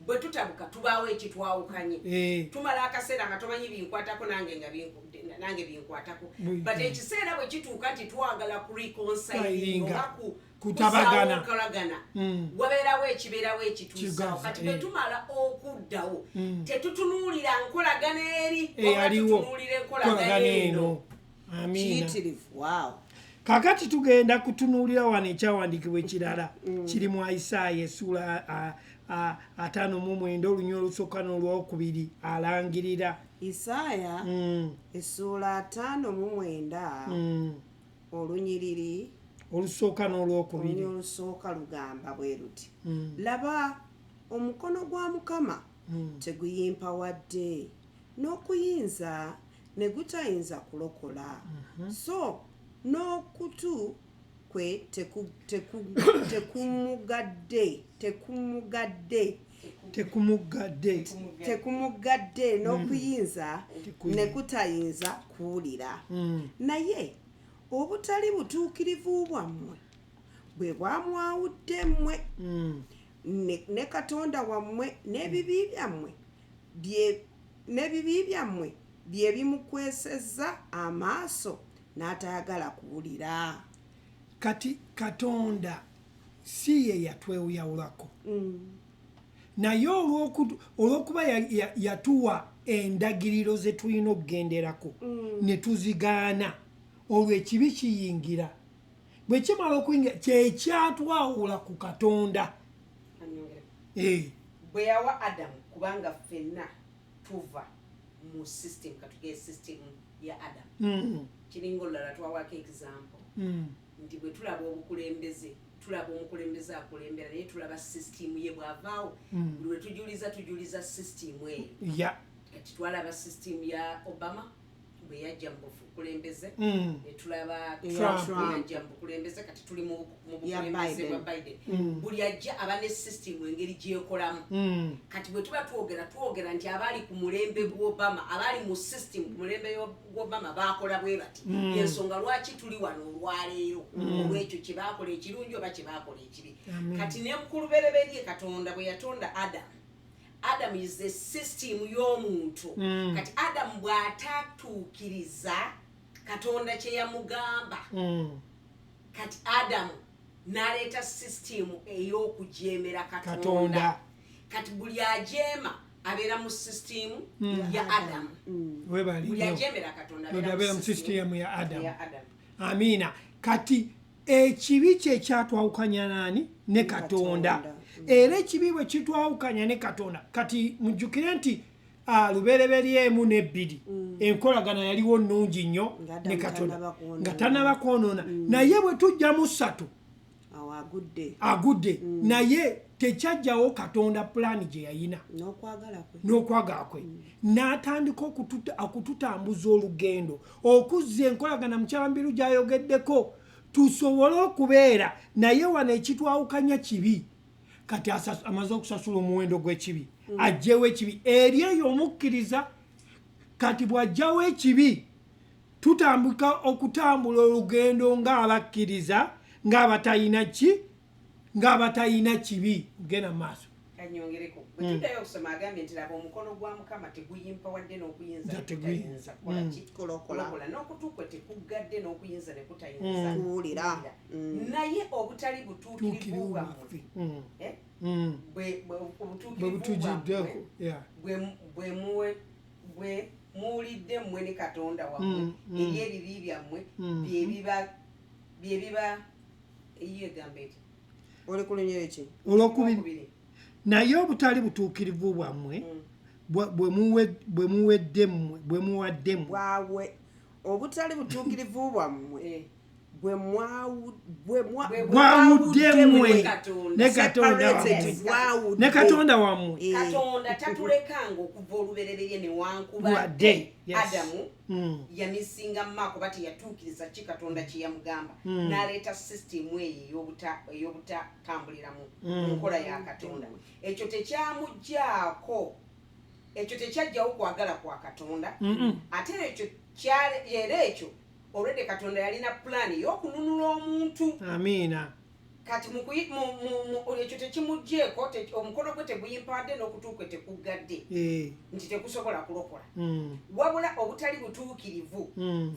Speaker 4: bwe tutabuka tubaawo ekitwawukanye tumala akaseera nga tomanyi binkwatako nange binkwatako but ekiseera bwe kituuka nti twagala ku reconciling oba kutabagana wabeerawo ekibeerawo ekituusawo kati bwe tumala okuddawo tetutunuulira nkolagana eri oba tutunuulira enkolagana eno
Speaker 2: kiyitirivu. Wow.
Speaker 3: Kakati tugenda kutunuulira wano ekyawandiikibwa ekirala kiri mu Isaaya essula 59 olunya olusooka n'olwokubiri alangirira.
Speaker 2: Isaaya essula 59 olunyiriri
Speaker 3: olusooka n'olwokubiri
Speaker 2: olusooka lugamba bwe luti laba omukono gwa Mukama teguyimpawadde n'okuyinza ne gutayinza kulokola so n'okutu kwe tekumugadde n'okuyinza ne kutayinza kuwulira naye obutali butuukirivu bwammwe bwe bwamwawudde mmwe ne Katonda wammwe n'ebibi byammwe bye bimukwesezza amaaso n'atayagala kuwulira.
Speaker 3: Kati Katonda si ye yatweyawulako naye olw'okuba yatuwa endagiriro ze tulina okugenderako ne tuzigaana olwo ekibi kiyingira. Bwe kimala okuyingira kyekyatwawula ku Katonda.
Speaker 4: Bwe yawa Adamu kubanga ffenna tuva mu system katugee system ya Adamu kiringa olulala twawako example nti bwe tulaba obukulembeze tulaba omukulembeze akulembera naye tulaba system ye bw'avaawo buli we tujuliza system eyo kati twalaba system ya Obama bwe yajja mu bukulembeze ne tulaba Trump yajja mu bukulembeze kati tuli mu bukulembeze bwa Biden buli ajja aba ne system engeri gyekolamu kati bwe tuba twogera nti abali ku mulembe gw'Obama abali mu system ku mulembe gw'Obama bakola bwe bati yensonga lwaki tuli wano olwaleero olw'ekyo kye baakola ekirungi oba kye baakola ekibi kati ne mukulubereberye Katonda bwe yatonda Adam is the system y'omuntu kati Adam bw'atatuukiriza Katonda kye yamugamba kati Adam n'aleeta system ey'okujeemera Katonda kati buli ajeema abeera mu system ya Adam buli ajeemera Katonda abeera mu system ya Adam.
Speaker 3: Amiina. Kati ekibi kye kyatwawukanya nani ne Katonda era ekibi bwe kitwawukanya ne Katonda kati mujjukire nti lubereberyemu n'ebbiri enkolagana yaliwo nnungi nnyo ne Katonda nga tannaba kwonoona naye bwe tujja mu ssatu agudde naye tekyajjawo Katonda pulaani gye yayina n'okwagala kwe n'atandika okututambuza olugendo okuzza enkolagana mukyambiru gy'ayogeddeko tusobole okubeera naye wano ekitwawukanya kibi kati amaze okusasula omuwendo gw'ekibi ajjewo ekibi eri eyo omukkiriza kati bw'ajjawo ekibi tutambika okutambula olugendo ng'abakkiriza ng'abatalina kibi genda mu maaso
Speaker 4: kanyongereko bwe tuddayo okusoma agambye nti laba omukono gwa Mukama teguyimpa wadde n'okuyinza tekutayinza kulokola n'okutukwe tekuggadde n'okuyinza ne kutayinza kuwulira naye obutali butuukirivu bwammwe bwe muwulidde mmwe ne Katonda wammwe eri ebibi byammwe byebiba eyegambe eti
Speaker 2: oli kulinyere ki
Speaker 3: olwokubiri naye obutali butuukirivu bwammwe bwe muwadde mmwe
Speaker 2: obutali butuukirivu bwammwe
Speaker 3: bwawudde mmwe ne Katonda wammwe
Speaker 4: Katonda tatulekanga okuva olubereberye newankubadde Adamu yamisinga mmaako ba teyatuukiriza ki Katonda kye yamugamba n'aleeta sisitimu eyo ey'obutatambulira mu nkola ya Katonda ekyo tekyajjawo kwagala kwa Katonda ate era ekyo already Katonda yalina plan y'okununula omuntu.
Speaker 3: Amiina.
Speaker 4: Kati ekyo tekimugjeeko omukono gwe teguyimpadde n'okutuuka tekuggadde nti tekusobola kulokola wabula obutali butuukirivu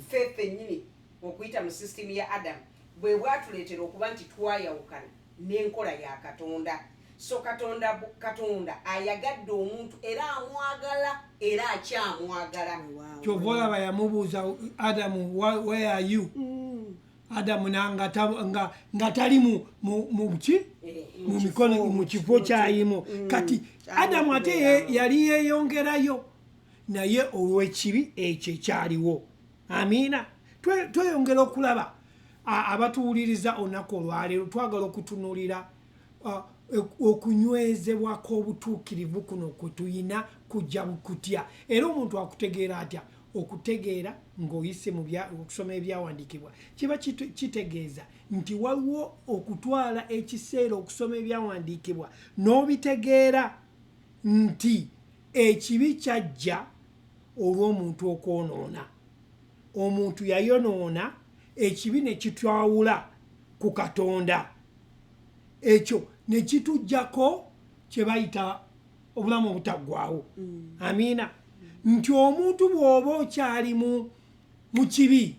Speaker 4: fefe ennyini okuyita mu system ya Adamu bwe bwatuleetera okuba nti twayawukana n'enkola ya Katonda so katonda ayagadde omuntu era amwagala era akyamwagala.
Speaker 3: kyova olaba yamubuuza Adamu, where are you? Adamu nga tali mu mikono mu kifo kyayimu. Kati Adamu ate yali yeeyongerayo naye olw'ekibi ekyo ekyaliwo. Amiina. Tweyongera okulaba abatuwuliriza olunaku olwaleero twagala okutunuulira okunywezebwa kw'obutuukirivu kuno kwe tuyina kujja bukutya. Era omuntu akutegeera atya? Okutegeera ng'oyise mu okusoma ebyawandiikibwa kiba kitegeeza nti waliwo okutwala ekiseera okusoma ebyawandiikibwa n'obitegeera nti ekibi kyajja olw'omuntu okwonoona. Omuntu yayonoona, ekibi ne kitwawula ku Katonda. Ekyo ne kitujjako kye bayita obulamu obutaggwaawo. Amiina. Nti omuntu bw'oba okyali mu kibi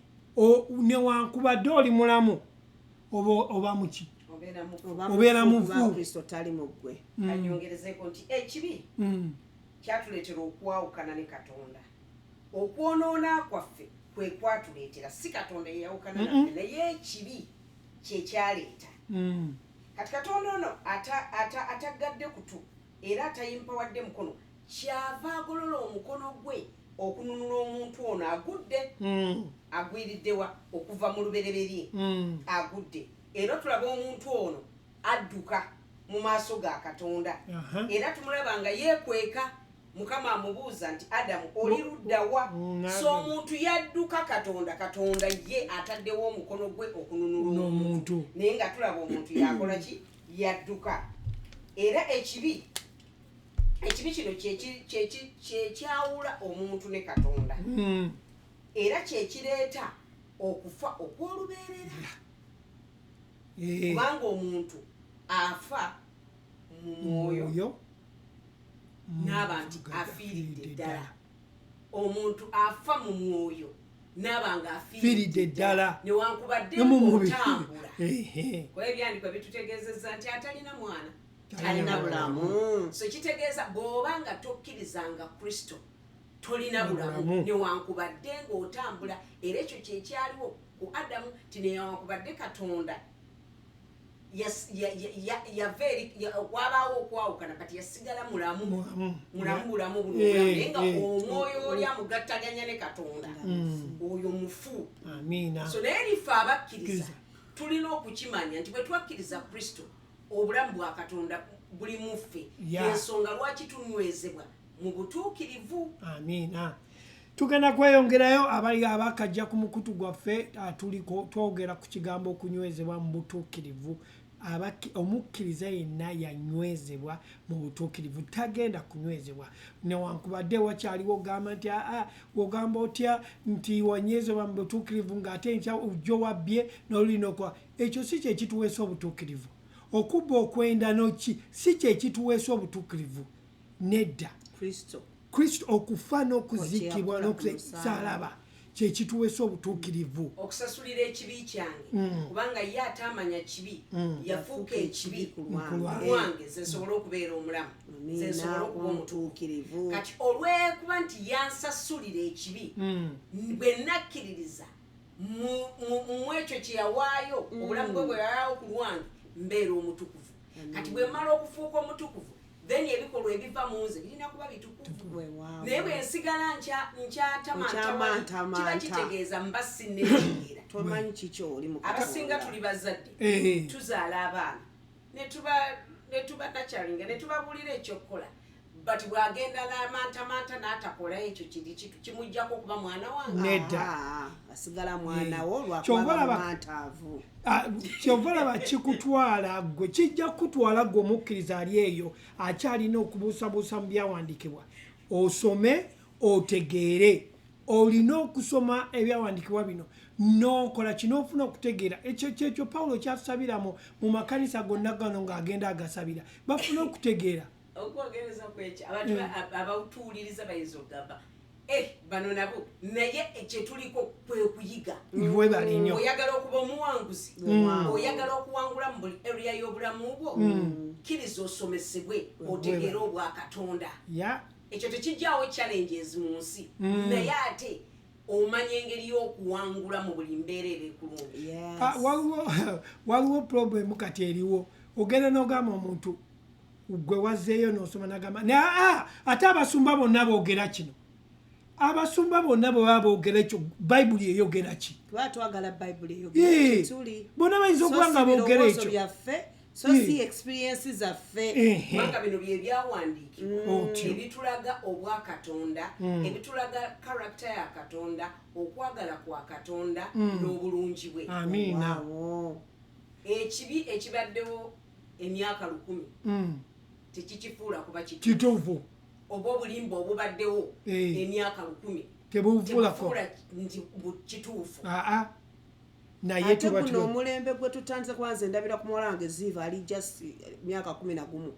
Speaker 3: newankubadde oli mulamu oba muki obeera mufu.
Speaker 2: Kristo tali mu ggwe.
Speaker 4: Anyongerezeko nti ekibi kyatuleetera okwawukana ne Katonda. Okwonoona kwaffe kwe kwatuleetera, si Katonda yeyawukana naffe naye ekibi kyekyaleeta. Kati Katonda ono ataggadde kutu era atayimpawadde mukono, kyava agolola omukono gwe okununula omuntu ono agudde. Agwiriddewa okuva mu lubereberye. Agudde. Era tulaba omuntu ono adduka mu maaso ga Katonda. Era tumulaba nga yeekweka. Mukama amubuuza nti Adamu oli ludda wa? So omuntu yadduka Katonda ye ataddewo omukono gwe okununula omuntu. Naye nga tulaba omuntu yakola ki? Yadduka. Era ekibi kino kyekyawula omuntu ne Katonda. Era kyekireeta okufa okw'olubeerera. Kubanga omuntu afa mu mwoyo n'aba nti afiiridde ddala. Omuntu afa mu mwoyo n'aba nga afiiridde ddala newankubadde otambula. Kwa ebyandikwa bitutegeezezza nti atalina mwana talina bulamu. So kitegeeza bw'oba nga tokkirizanga Kristo tolina bulamu newankubadde ng'otambula. Era ekyo kyekyaliwo ku Adamu ti newankubadde Katonda wabaawo okwawukana kati yasigala mulamu buno naye nga omwoyo oli amugattaganya ne Katonda oyo mufu. So naye life abakkiriza tulina okukimanya nti bwe twakkiriza Kristo obulamu bwa Katonda buli muffe. Ensonga lwaki tunywezebwa mu butuukirivu. Amiina.
Speaker 3: Tugenda kweyongerayo abali abakajja ku mukutu gwaffe twogera ku kigambo okunywezebwa mu butuukirivu. Omukkiriza yenna yanywezebwa mu butuukirivu, tagenda kunywezebwa newankubadde wakyaliwo ogamba nti ogamba otya nti wanywezebwa mu butuukirivu ng'ate nkya ojjo wabbye n'olina okuwa. Ekyo si kye kituweesa obutuukirivu. Okubba okwenda n'oki si kye kituweesa obutuukirivu. Nedda. Kristo okufa n'okuzikibwa n'okusalaba kye kituweesa obutuukirivu.
Speaker 4: Okusasulira ekibi kyange kubanga ye atamanya kibi yafuuka ekibi lwange nze nsobole okubeera omulamu, nze nsobole okuba omutuukirivu. Kati olwekuba nti yansasulira ekibi bwe nakkiririza mu ekyo kye yawaayo obulamu bwe bwe yawaayo ku lwange mbeera omutukuvu. Kati bwe mmala okufuuka omutukuvu then ebikolwa ebiva mu nze birina kuba bitukuvu. Naye bwe nsigala nkyatamantama kiba kitegeeza mba sinnetegeera.
Speaker 2: Tomanyi kikyo oli mu Katonda.
Speaker 4: Abasinga tuli bazadde tuzaala abaana ne tuba nakyalinga ne tubabuulira ekyokukola, but bw'agenda n'amantamanta n'atakola ekyo kimujjako okuba mwana wange.
Speaker 3: Nedda.
Speaker 2: Asigala mwana wo lwakuba mantaavu.
Speaker 3: Kyova olaba kikutwala gwe, kijja kutwala gwe omukkiriza ali eyo akyalina okubuusabuusa mu byawandiikibwa. Osome otegeere. Olina okusoma ebyawandiikibwa bino n'okola kino ofuna okutegeera. Ekyo Pawulo kyatusabira mu makanisa gonna gano ng'agenda agasabira. Bafuna okutegeera.
Speaker 4: Okwogereza kwekyo abantu abawutuuliriza bayinza okugamba bano nabo naye ekyetuliko kwe kuyiga
Speaker 3: iwe bali nnyo
Speaker 4: oyagala okuba omuwanguzi oyagala okuwangula mu buli area y'obulamu bwo kkiriza osomesebwe otegeera obwakatonda ekyo tekijjaawo challenges mu nsi naye ate omanya engeri y'okuwangula mu buli mbeera ebeekulungi
Speaker 3: waliwo problem kati eriwo ogenda n'ogamba omuntu gwe wazzeeyo n'osoma n'agamba ate abasumba bonna boogera kino abasumba bonna bwe baba boogera ekyo bayibuli eyogera ki
Speaker 2: twagala bayibuli eyogera kituli
Speaker 3: bonna bayinza okuba nga boogera ekyo
Speaker 2: so si experiences zaffe
Speaker 4: manga bino bye byawandiikibwa ebitulaga obwakatonda ebitulaga character ya katonda okwagala kwa katonda n'obulungi bwe
Speaker 3: amiina
Speaker 4: ekibi ekibaddewo emyaka 10 tekikifuula kuba
Speaker 3: kituufu
Speaker 4: oba obulimba obubaddewo emyaka 10
Speaker 3: tebufuulako
Speaker 4: nti kituufu
Speaker 3: naye
Speaker 2: tuno omulembe gwe tutanze kwanza endabira ku muwalange ziva ali just myaka 11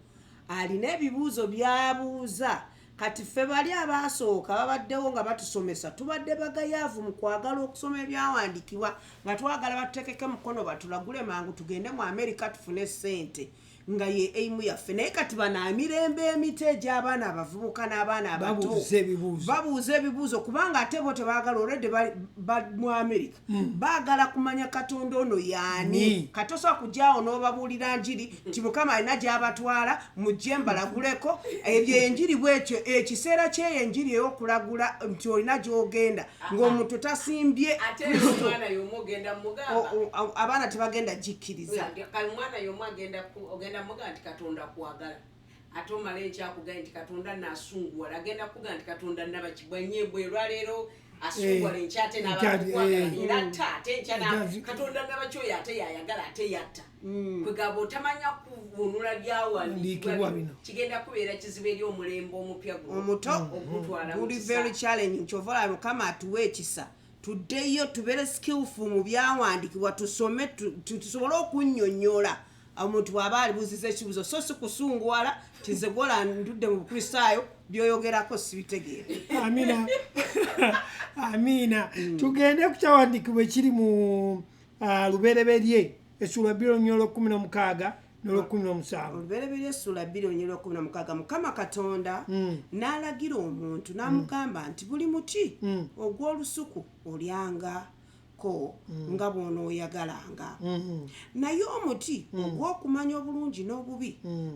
Speaker 2: alina ebibuuzo byabuuza kati ffe bali abaasooka babaddewo nga batusomesa tubadde bagayaavu mu kwagala okusoma ebyawandiikibwa nga twagala batutekeke mukono batulagule mangu tugende mu Amerika tufune ssente nga ye aimu yaffe naye kati banaamirembe emite egy'abaana abavubuka n'abaana abato babuuza ebibuuzo kubanga ate bo tebaagala olwedde mu Amerika baagala kumanya katonda ono yaani kati osobola kujjaawo n'obabuulira njiri nti mukama alina gy'abatwala mujje mbalaguleko ebyo enjiri bwekyo ekiseera ky'enjiri ey'okulagula nti olina gy'ogenda ng'omuntu tasimbye
Speaker 4: ate omwana y'omu ogenda mugamba
Speaker 2: abaana tebagenda jikkiriza
Speaker 4: omwana y'omu ogenda muga nti katonda kwagala ate omala ekyakugaye nti katonda nasunguwala agenda kuga nti katonda nabakibwanye bwerwaleero asunguwala enkyate nabakwagala era ate enkyana katonda nabakyoyo ate yayagala ate yatta kwegaba otamanya kuvunula byawandiikibwa kigenda kubeera kizibu eri omulembe omupya
Speaker 2: omuto guli very challenging kyovala mukama atuwa ekisa tuddeyo tubeere skillful mu byawandiikibwa tusome tusobole okunnyonnyola omuntu bw'aba alibuuziza ekibuuzo so si kusunguwala tize gwola ndudde mu bukristaayo byoyogerako sibitegeere
Speaker 3: amiina tugende ku kyawandiikibwa ekiri mu lubereberye essula 2:16 n'olw17
Speaker 2: olubereberye essula 2:16 mukama katonda n'alagira omuntu n'amugamba nti buli muti ogw'olusuku olyangako nga bw'onooyagalanga naye omuti ogw'okumanya obulungi n'obubi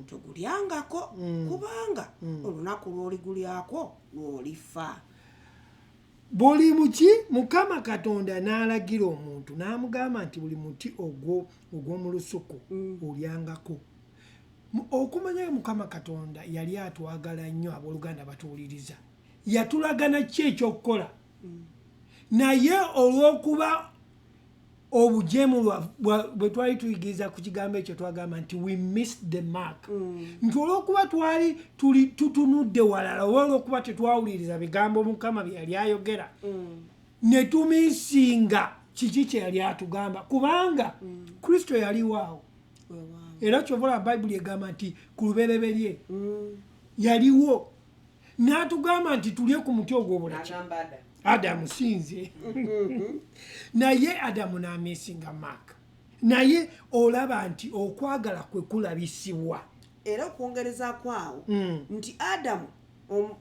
Speaker 2: togulyangako kubanga olunaku lw'oligulyako lw'olifa
Speaker 3: buli muki mukama katonda n'alagira omuntu n'amugamba nti buli muti ogw'omu lusuku olyangako okumanya mukama katonda yali atwagala nnyo abooluganda batuwuliriza yatulagana ki ekyokukola naye olw'okuba obujeemu bwe twali tuyigiriza ku kigambo ekyo twagamba nti we missed the mark nti olw'okuba twali tutunudde walala oba olw'okuba tetwawuliriza bigambo mukama bye yali ayogera ne tumisinga kiki kye yali atugamba kubanga kristo yaliwaawo era kyovola bayibuli egamba nti ku lubereberye yaliwo n'atugamba nti tulye ku muti ogw'obulaki Adamu sinze naye Adamu n'amisinga Mark naye olaba nti okwagala kwe kulabisibwa
Speaker 2: era okwongereza kwawo nti Adamu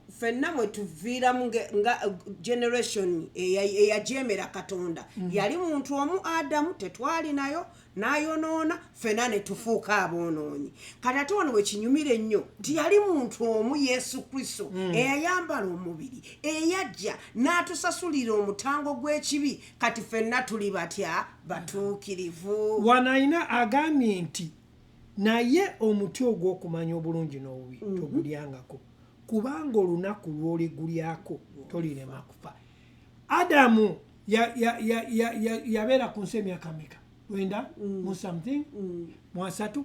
Speaker 2: ffenna mwe tuviiramu nga generation eyajemera katonda yali muntu omu Adamu tetwali nayo n'ayonoona ffenna ne tufuuka aboonoonyi kati ate wano wekinyumira ennyo nti yali muntu omu Yesu Kristo eyayambala omubiri eyajja n'atusasulira omutango gw'ekibi kati ffenna tuli batya batuukirivu
Speaker 3: wanayina agambye nti naye omuti ogw'okumanya obulungi n'obubi togulyangako kubanga olunaku lw'oligulyako tolirema kufa Adamu yabeera ku nsi emyaka meka 9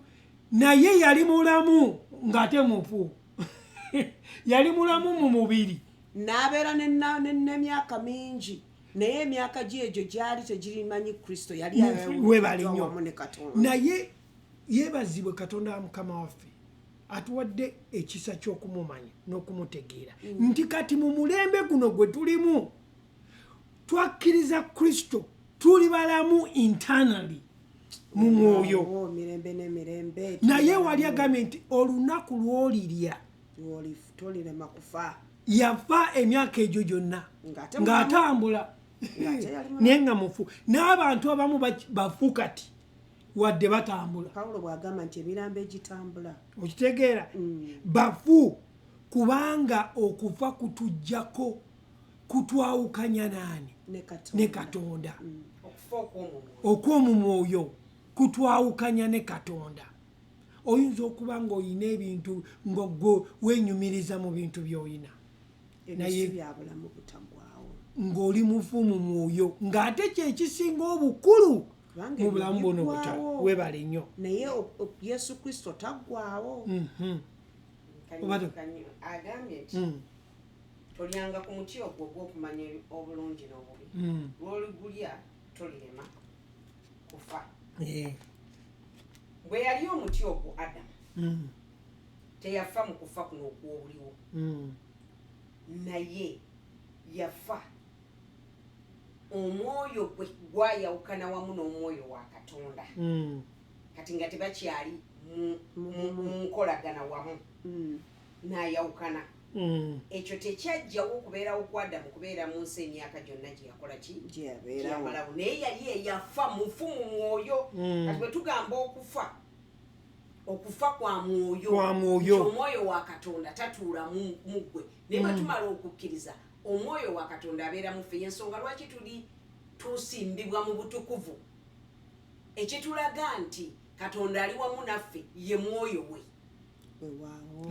Speaker 3: naye yali mulamu ng'ate mufu yali mulamu mu mubiri
Speaker 2: n'abeera n'emyaka mingi naye emyaka gyegyo gyali tegirimanyi Kristo yali
Speaker 3: webali nnyo naye yeebazibwe katonda wa mukama waffe atuwadde ekisa ky'okumumanya n'okumutegeera nti kati mu mulembe guno gwe tulimu twakkiriza Kristo tuli balamu internally mu mwoyo
Speaker 2: mirembe n'emirembe
Speaker 3: naye wali agambye nti olunaku lw'olirya
Speaker 2: tolirema kufa
Speaker 3: yafa emyaka egyo gyonna ng'atambula naye nga mufu n'abantu abamu bafu kati wadde batambula
Speaker 2: Pawulo bw'agamba nti emirambo egitambula
Speaker 3: okitegeera bafu kubanga okufa kutujjako kutwawukanya naani ne Katonda okw'omumwoyo kutwawukanya ne Katonda oyinza okuba ng'olina ebintu ng'ogwo wenyumiriza mu bintu by'olina naye
Speaker 2: byabulamu butagwawo
Speaker 3: ng'oli mufu mu mwoyo ng'ate kyekisinga obukulu mu bulamu buno webale nnyo
Speaker 2: naye Yesu Kristo taggwawo
Speaker 4: agambye nti tolyanga ku muti ogwo gw'okumanya obulungi n'obubi lw'oligulya tolirema kufa bwe yali omuti ogwo Adamu teyafa mu kufa kuno okw'obuliwo naye yafa omwoyo gwe gwayawukana wamu n'omwoyo wa Katonda kati nga tebakyali mu nkolagana wamu n'ayawukana ekyo tekyajjawo okubeerawo kwa Adamu kubeera mu nsi emyaka gyonna gye yakola ki gyeyamalawo naye yali eyafa mufu mu mwoyo kati bwe tugamba okufa kwa mwoyo omwoyo wa Katonda tatuula mu ggwe naye bwe tumala okukkiriza omwoyo wa Katonda abeera mu ffe y'ensonga lwaki tuli tusimbibwa mu butukuvu ekitulaga nti Katonda ali wamu naffe ye mwoyo we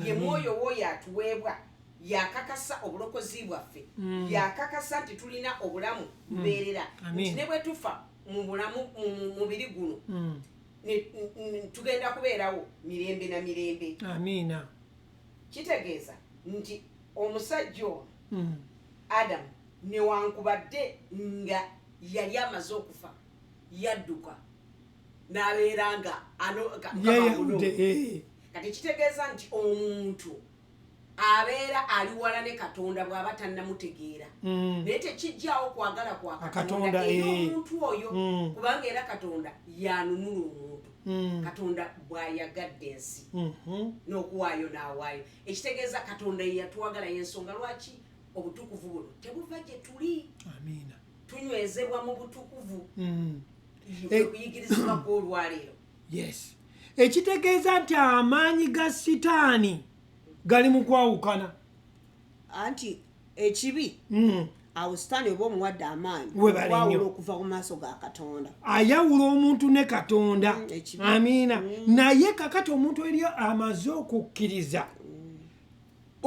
Speaker 4: ye mwoyo wo yatuweebwa yakakasa obulokozi bwaffe yakakasa nti tulina obulamu bubeerera nti ne bwe tufa mu bulamu mu mubiri guno tugenda kubeerawo mirembe na mirembe
Speaker 3: amiina
Speaker 4: kitegeeza nti omusajja ono Adamu newankubadde nga yali amaze okufa yadduka n'abeera nga kati kitegeeza nti omuntu abeera ali wala ne Katonda bw'aba tannamutegeera naye tekijjaawo kwagala kwa Katonda era omuntu oyo kubanga era Katonda yanunula omuntu Katonda bw'ayagadde ensi n'okuwaayo n'awaayo ekitegeeza Katonda ye yatwagala y'ensonga lwaki obutukuvu buno tebuva gye tuli
Speaker 3: amiina
Speaker 4: tunywezebwa mu butukuvu okuyigirizibwa kw'olwaleero
Speaker 3: yes ekitegeeza nti amaanyi ga sitaani gali mu kwawukana
Speaker 2: anti ekibi awo sitaani oba omuwadde amaanyi
Speaker 3: wewala
Speaker 2: okuva ku maaso ga Katonda
Speaker 3: ayawula omuntu ne Katonda amiina naye kakati omuntu eri amaze okukkiriza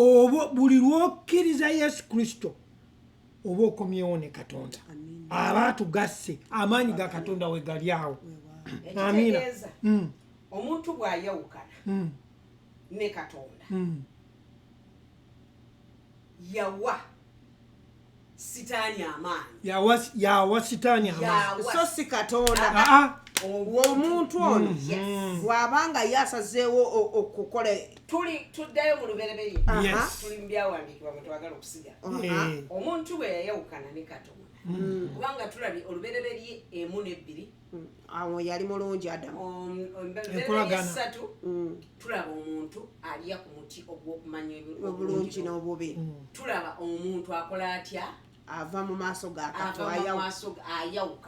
Speaker 3: oba buli lw'okkiriza Yesu Kristo oba okomyewo ne Katonda aba atugasse amaanyi ga Katonda we gali awo amiina
Speaker 4: omuntu bw'ayawukana ne Katonda yawa sitaani amaanyi
Speaker 3: yawa sitaani amaanyi
Speaker 2: so si Katonda omuntu ono bw'abanga yasazeewo okukola
Speaker 4: tuddayo mu lubereberye tuli mu byawandiikibwa mwe twagala okusiga omuntu bwe yayawukana ne Katonda kubanga tulabye olubereberye 1:2
Speaker 2: awo yali mulungi Adamu
Speaker 4: enkolagana tulaba omuntu alya ku muti ogw'okumanya
Speaker 2: obulungi n'obubi
Speaker 4: tulaba omuntu akola atya
Speaker 2: ava mu maaso ga Katonda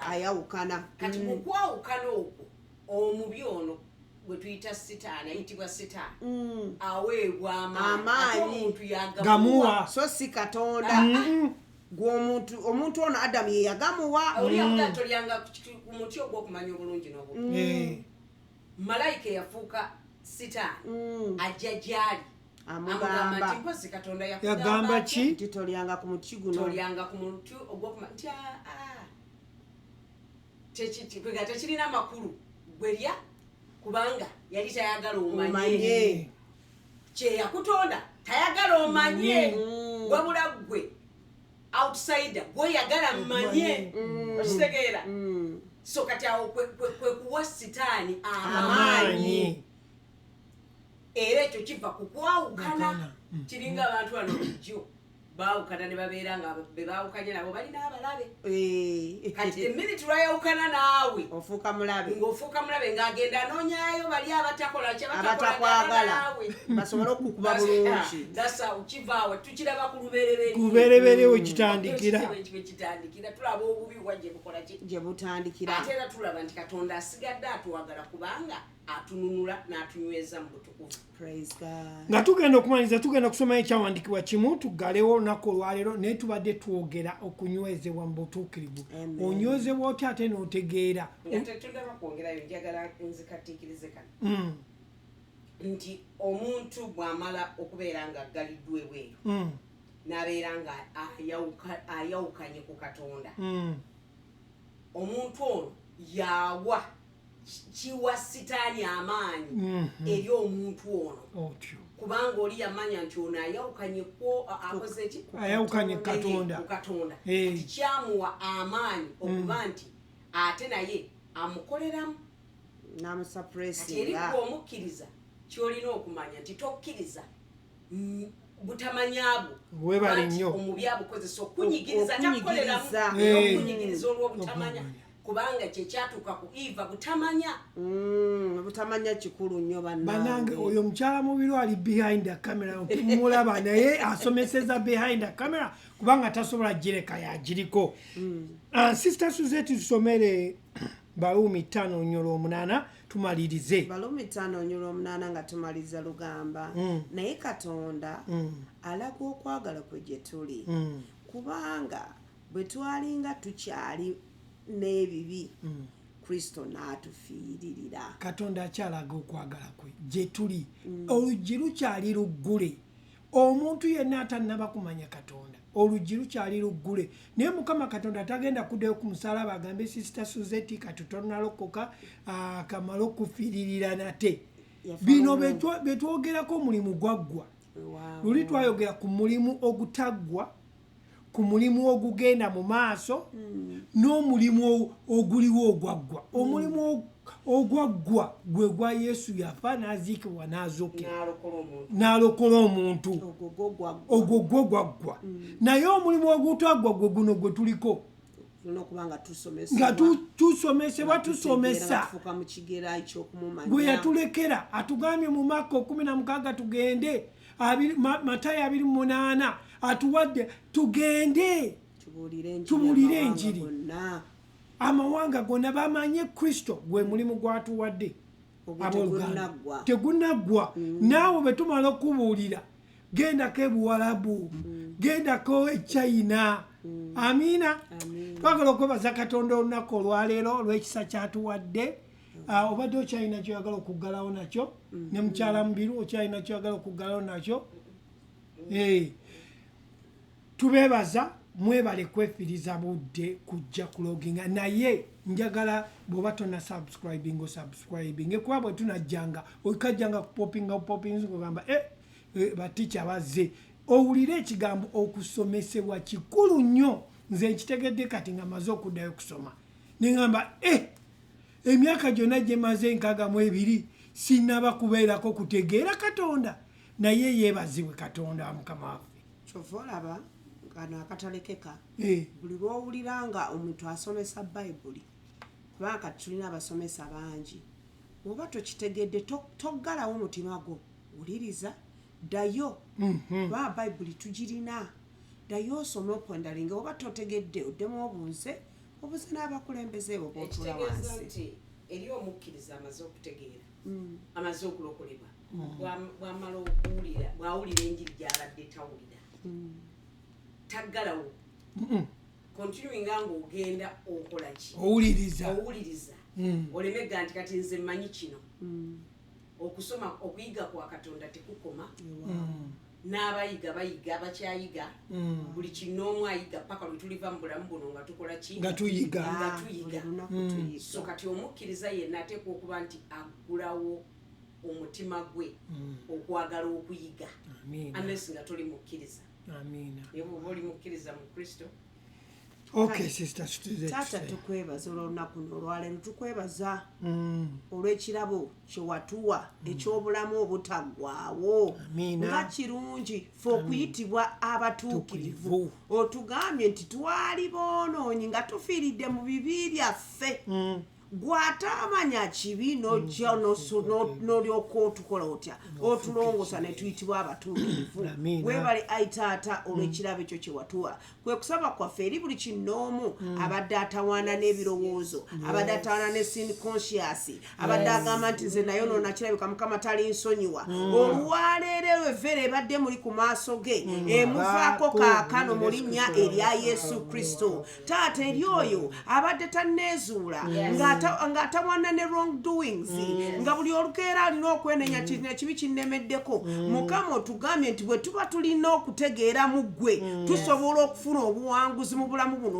Speaker 2: ayawukana
Speaker 4: kati mu kwawukana okwo omubi ono gwe tuyita sitaani ayitibwa sitaani aweebwa amaanyi omuntu yagamuwa
Speaker 2: so si Katonda omuntu ono Adamu ye yagamuwa
Speaker 4: oliaga tolyanga ku muti ogw'okumanya obulungi n'obubi malayika eyafuuka sitaani ajja gyali amugamba nti mpozi Katonda
Speaker 3: yagamba ki
Speaker 2: nti tolyanga ku muti guno
Speaker 4: tolyanga ku muti ogw'okumanya nti tekirina makulu gwerya kubanga yali tayagala omanye kyeyakutonda tayagala omanye wabula gwe outsider gweyagala mmanye okitegeera so kati awo kwe kuwa sitaani amaanyi era ekyo kiva ku kwawukana kiringa abantu bano bulijjo baawukana ne babeera nga be baawukanye nabo balina abalabe kati eminiti lwayawukana naawe
Speaker 2: ofuuka mulabe
Speaker 4: ng'ofuuka mulabe ng'agenda anoonyayo bali abatakola
Speaker 2: abatakwagala basobole okukuba bulungi
Speaker 4: dasa ukivaawe tukiraba ku lubereberye
Speaker 3: kubereberye wekitandikira
Speaker 4: tulaba obubi bwa gye bukola
Speaker 2: gye butandikira
Speaker 4: ate era tulaba nti katonda asigadde atuwagala kubanga atununula n'atunyweza mu butukuvu
Speaker 3: nga tugenda okumaliriza tugenda kusoma ekyawandiikibwa kimu tuggalewo olunaku olwaleero naye tubadde twogera okunywezebwa mu butuukirivu onywezebwa otya ate n'otegeera
Speaker 4: tundaba kwongerayo njagala nzikatiikirize kano nti omuntu bw'amala okubeera nga aggaliddwa ebweru n'abeera nga ayawukanye ku katonda omuntu ono yawa kiwa sitaani amaanyi eri omuntu ono kubanga oli yamanya nti ono ayawukanye akoze ki
Speaker 3: ayawukanye ku
Speaker 4: katonda kati kyamuwa amaanyi okuba nti ate naye amukoleramu
Speaker 2: namusuppressinga
Speaker 4: eri bw'omukkiriza kyolina okumanya nti tokkiriza butamanyabwo
Speaker 3: webale nnyo
Speaker 4: omubi abukozesa okunyigiriza takukoleramu okunyigiriza olw'obutamanya kubanga kyekyatuuka ku Eva
Speaker 2: butamanya kikulu nnyo
Speaker 3: bannange oyo mukyala mubiru ali behind the camera mulaba naye asomeseza behind the camera kubanga tasobola gireka yagiriko sister Suzette tusomere Balumi 5:8 tumalirize
Speaker 2: Balumi 5:8 nga tumaliriza lugamba naye Katonda alaga okwagala kwe gye tuli kubanga bwe twalinga tukyali n'ebibi Kristo n'atufiiririra
Speaker 3: Katonda akyalaga okwagala kwe gye tuli oluggi lukyali luggule omuntu yenna atannaba kumanya Katonda oluggi lukyali luggule naye Mukama Katonda tagenda kuddayo ku musalaba agambe sister Suzette katutonalokoka akamala okufiiririra nate bino betwogerako omulimu gwaggwa luli twayogera ku mulimu ogutaggwa ku mulimu ogugenda mu maaso n'omulimu oguliwo ogwaggwa omulimu ogwaggwa gwe gwa Yesu yafa n'aziikibwa n'alokola omuntu ogwo gwaggwa naye omulimu ogutaggwa gwe guno gwe tuliko nga tusomesebwa tusomesa gwe yatulekera atugambye mu Maako 16 tugende Matayo 28 atuwadde tugende tubuulire enjiri amawanga gonna bamanye Kristo gwe mulimu gwatuwadde abooluganda tegunaggwa naawe bwe tumala okubuulira gendako ebuwalabu gendako eChina amiina twagala okwebaza Katonda olunaku olwaleero olw'ekisa kyatuwadde obadde okyalina kyoyagala okuggalawo nakyo ne mukyala mubiru okyalina kyoyagala okuggalawo nakyo tubeebaza mwebale kwefiriza budde kujja kuloginga naye njagala bw'oba tonna subscribing kuba bwe tunajjanga okajjanga kupopinga ngogamba batica bazze owulire ekigambo okusomesebwa kikulu nnyo nze nkitegedde kati nga maze okuddayo kusoma neŋŋamba emyaka gyonna gye maze 62 sinaba kubeerako kutegeera Katonda naye yeebazibwe Katonda Mukama waffe
Speaker 2: kyova olaba kano akatalekeka buli lwowulira nga omuntu asomesa Bayibuli kubanga tulina abasomesa bangi oba tokitegedde toggalawo omutima gwo wuliriza ddayo kuba Bayibuli tugirina ddayo osome okwendalinga oba totegedde oddemu obuuze n'abakulembeze bo b'otula wansi
Speaker 4: eri omukkiriza amaze okutegeera amaze okulokolebwa bw'amala okuwulira bw'awulira enjiri gy'abadde tawulira taggalawo continuing nga ogenda okola ki owuliriza olemega nti kati nze mmanyi kino okusoma okuyiga kwa Katonda tekukoma n'abayiga bayiga abakyayiga buli kinoomu ayiga paka lwe tuliva mu bulamu buno nga tukola ki
Speaker 3: nga tuyiga
Speaker 4: so kati omukkiriza yenna ateekwa okuba nti agulawo omutima gwe okwagala okuyiga unless nga toli mukkiriza naye bw'oba oli mukkiriza mu Kristo
Speaker 3: Okay, sister,
Speaker 2: taata tukwebaza olw'olunaku olwaleero tukwebaza olw'ekirabo kyewatuwa eky'obulamu obutaggwaawo nga kirungi fe okuyitibwa abatuukirivu otugambye nti twali boonoonyi nga tufiiridde mu bibi byaffe gw'atamanya kibi n'ojja n'olyoka otukola otya otulongosa ne tuyitibwa abatuukirivu weebale ayi taata olw'ekirabo ekyo kye watuwa kwe kusaba kwaffe eri buli kinnoomu abadde atawaana n'ebirowoozo abadde atawaana ne sin conscious abadde agamba nti nze nayo noonakirabika mukama talinsonyiwa olwaleero evveera ebadde muli ku maaso ge emuvaako kaakano mu linnya erya yesu kristo taata eri oyo abadde tanneezuula ng'atawaana ne wrong doings nga buli olukeera alina okwenenya ekibi kinnemeddeko mukama otugambye nti bwe tuba tulina okutegeera mu ggwe tusobola okufuna obuwanguzi mu bulamu buno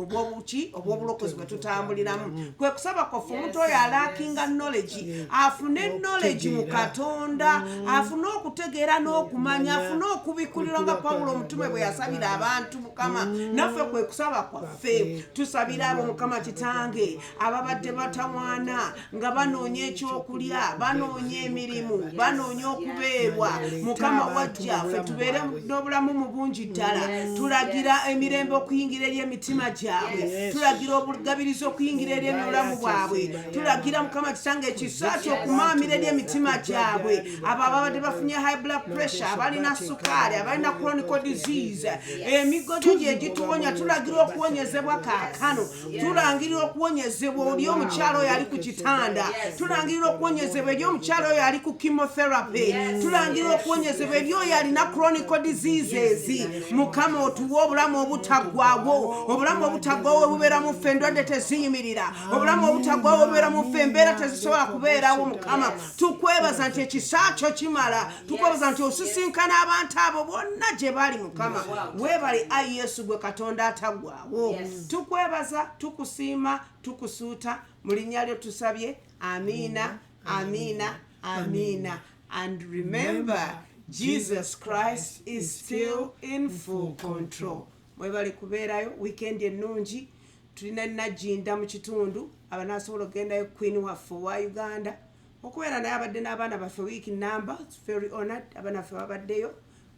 Speaker 2: obw'obulokozi bwe tutambuliramu kwe kusaba kwaffe omuntu oyo alaakinga knowledge afune knowledge mu katonda afune okutegeera n'okumanya afune okubikulira nga pawulo omutume bwe yasabira abantu mukama naffe kwe kusaba kwaffe tusabira abo mukama kitange ababadde batawaana nga banoonya ekyokulya banoonya emirimu banoonya okubeerwa mukama wajja ffe tubeere n'obulamu mu bungi ddala tulagira emirembe okuyingira eri emitima gyabwe tulagira obugabiriza okuyingira eri ebulamu bwabwe tulagira mukama kitange ekisa ky'okumaamira eri emitima gyabwe abo ababadde bafunye high blood pressure abalina sukaali abalina chronic disease emigojo gye gituwonya tulagira okuwonyezebwa kaakano tulangirira okuwonyezebwa oli omukyalo oyo ali ku kitanda tulangirira okuwonyezebwa eri omukyalo oyo ali ku chemotherapy tulangirira okuwonyezebwa eri oyo alina chronic diseases mukama otuwa obulamu obutaggwaawo obulamu obutaggwaawo bubeera mu ffe endwadde teziyimirira obulamu obutaggwaawo bubeera mu ffe embeera tezisobola kubeerawo mukama tukwebaza nti ekisa kyo kimala tukwebaza nti osisinkana abantu abo bonna gye bali mukama weebale ayi yesu gwe katonda ataggwaawo tukwebaza tukusiima tukusuuta mu linnya lyo tusabye amiina amiina amiina and remember Jesus Christ is still in full control. Mwebale kubeerayo weekend ennungi tulina najinda mu kitundu abanaasobola okugendayo Queen waffe wa Uganda okubeera naye abadde n'abaana baffe week number very honored abaana baffe babaddeyo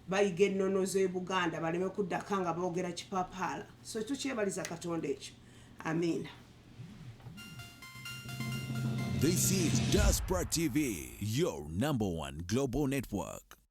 Speaker 2: bayiga ennono z'e Buganda baleme kuddaka nga boogera kipapaala so tukyebaliza katonda ekyo amiina.
Speaker 1: This is Diaspora TV, your #1 global network.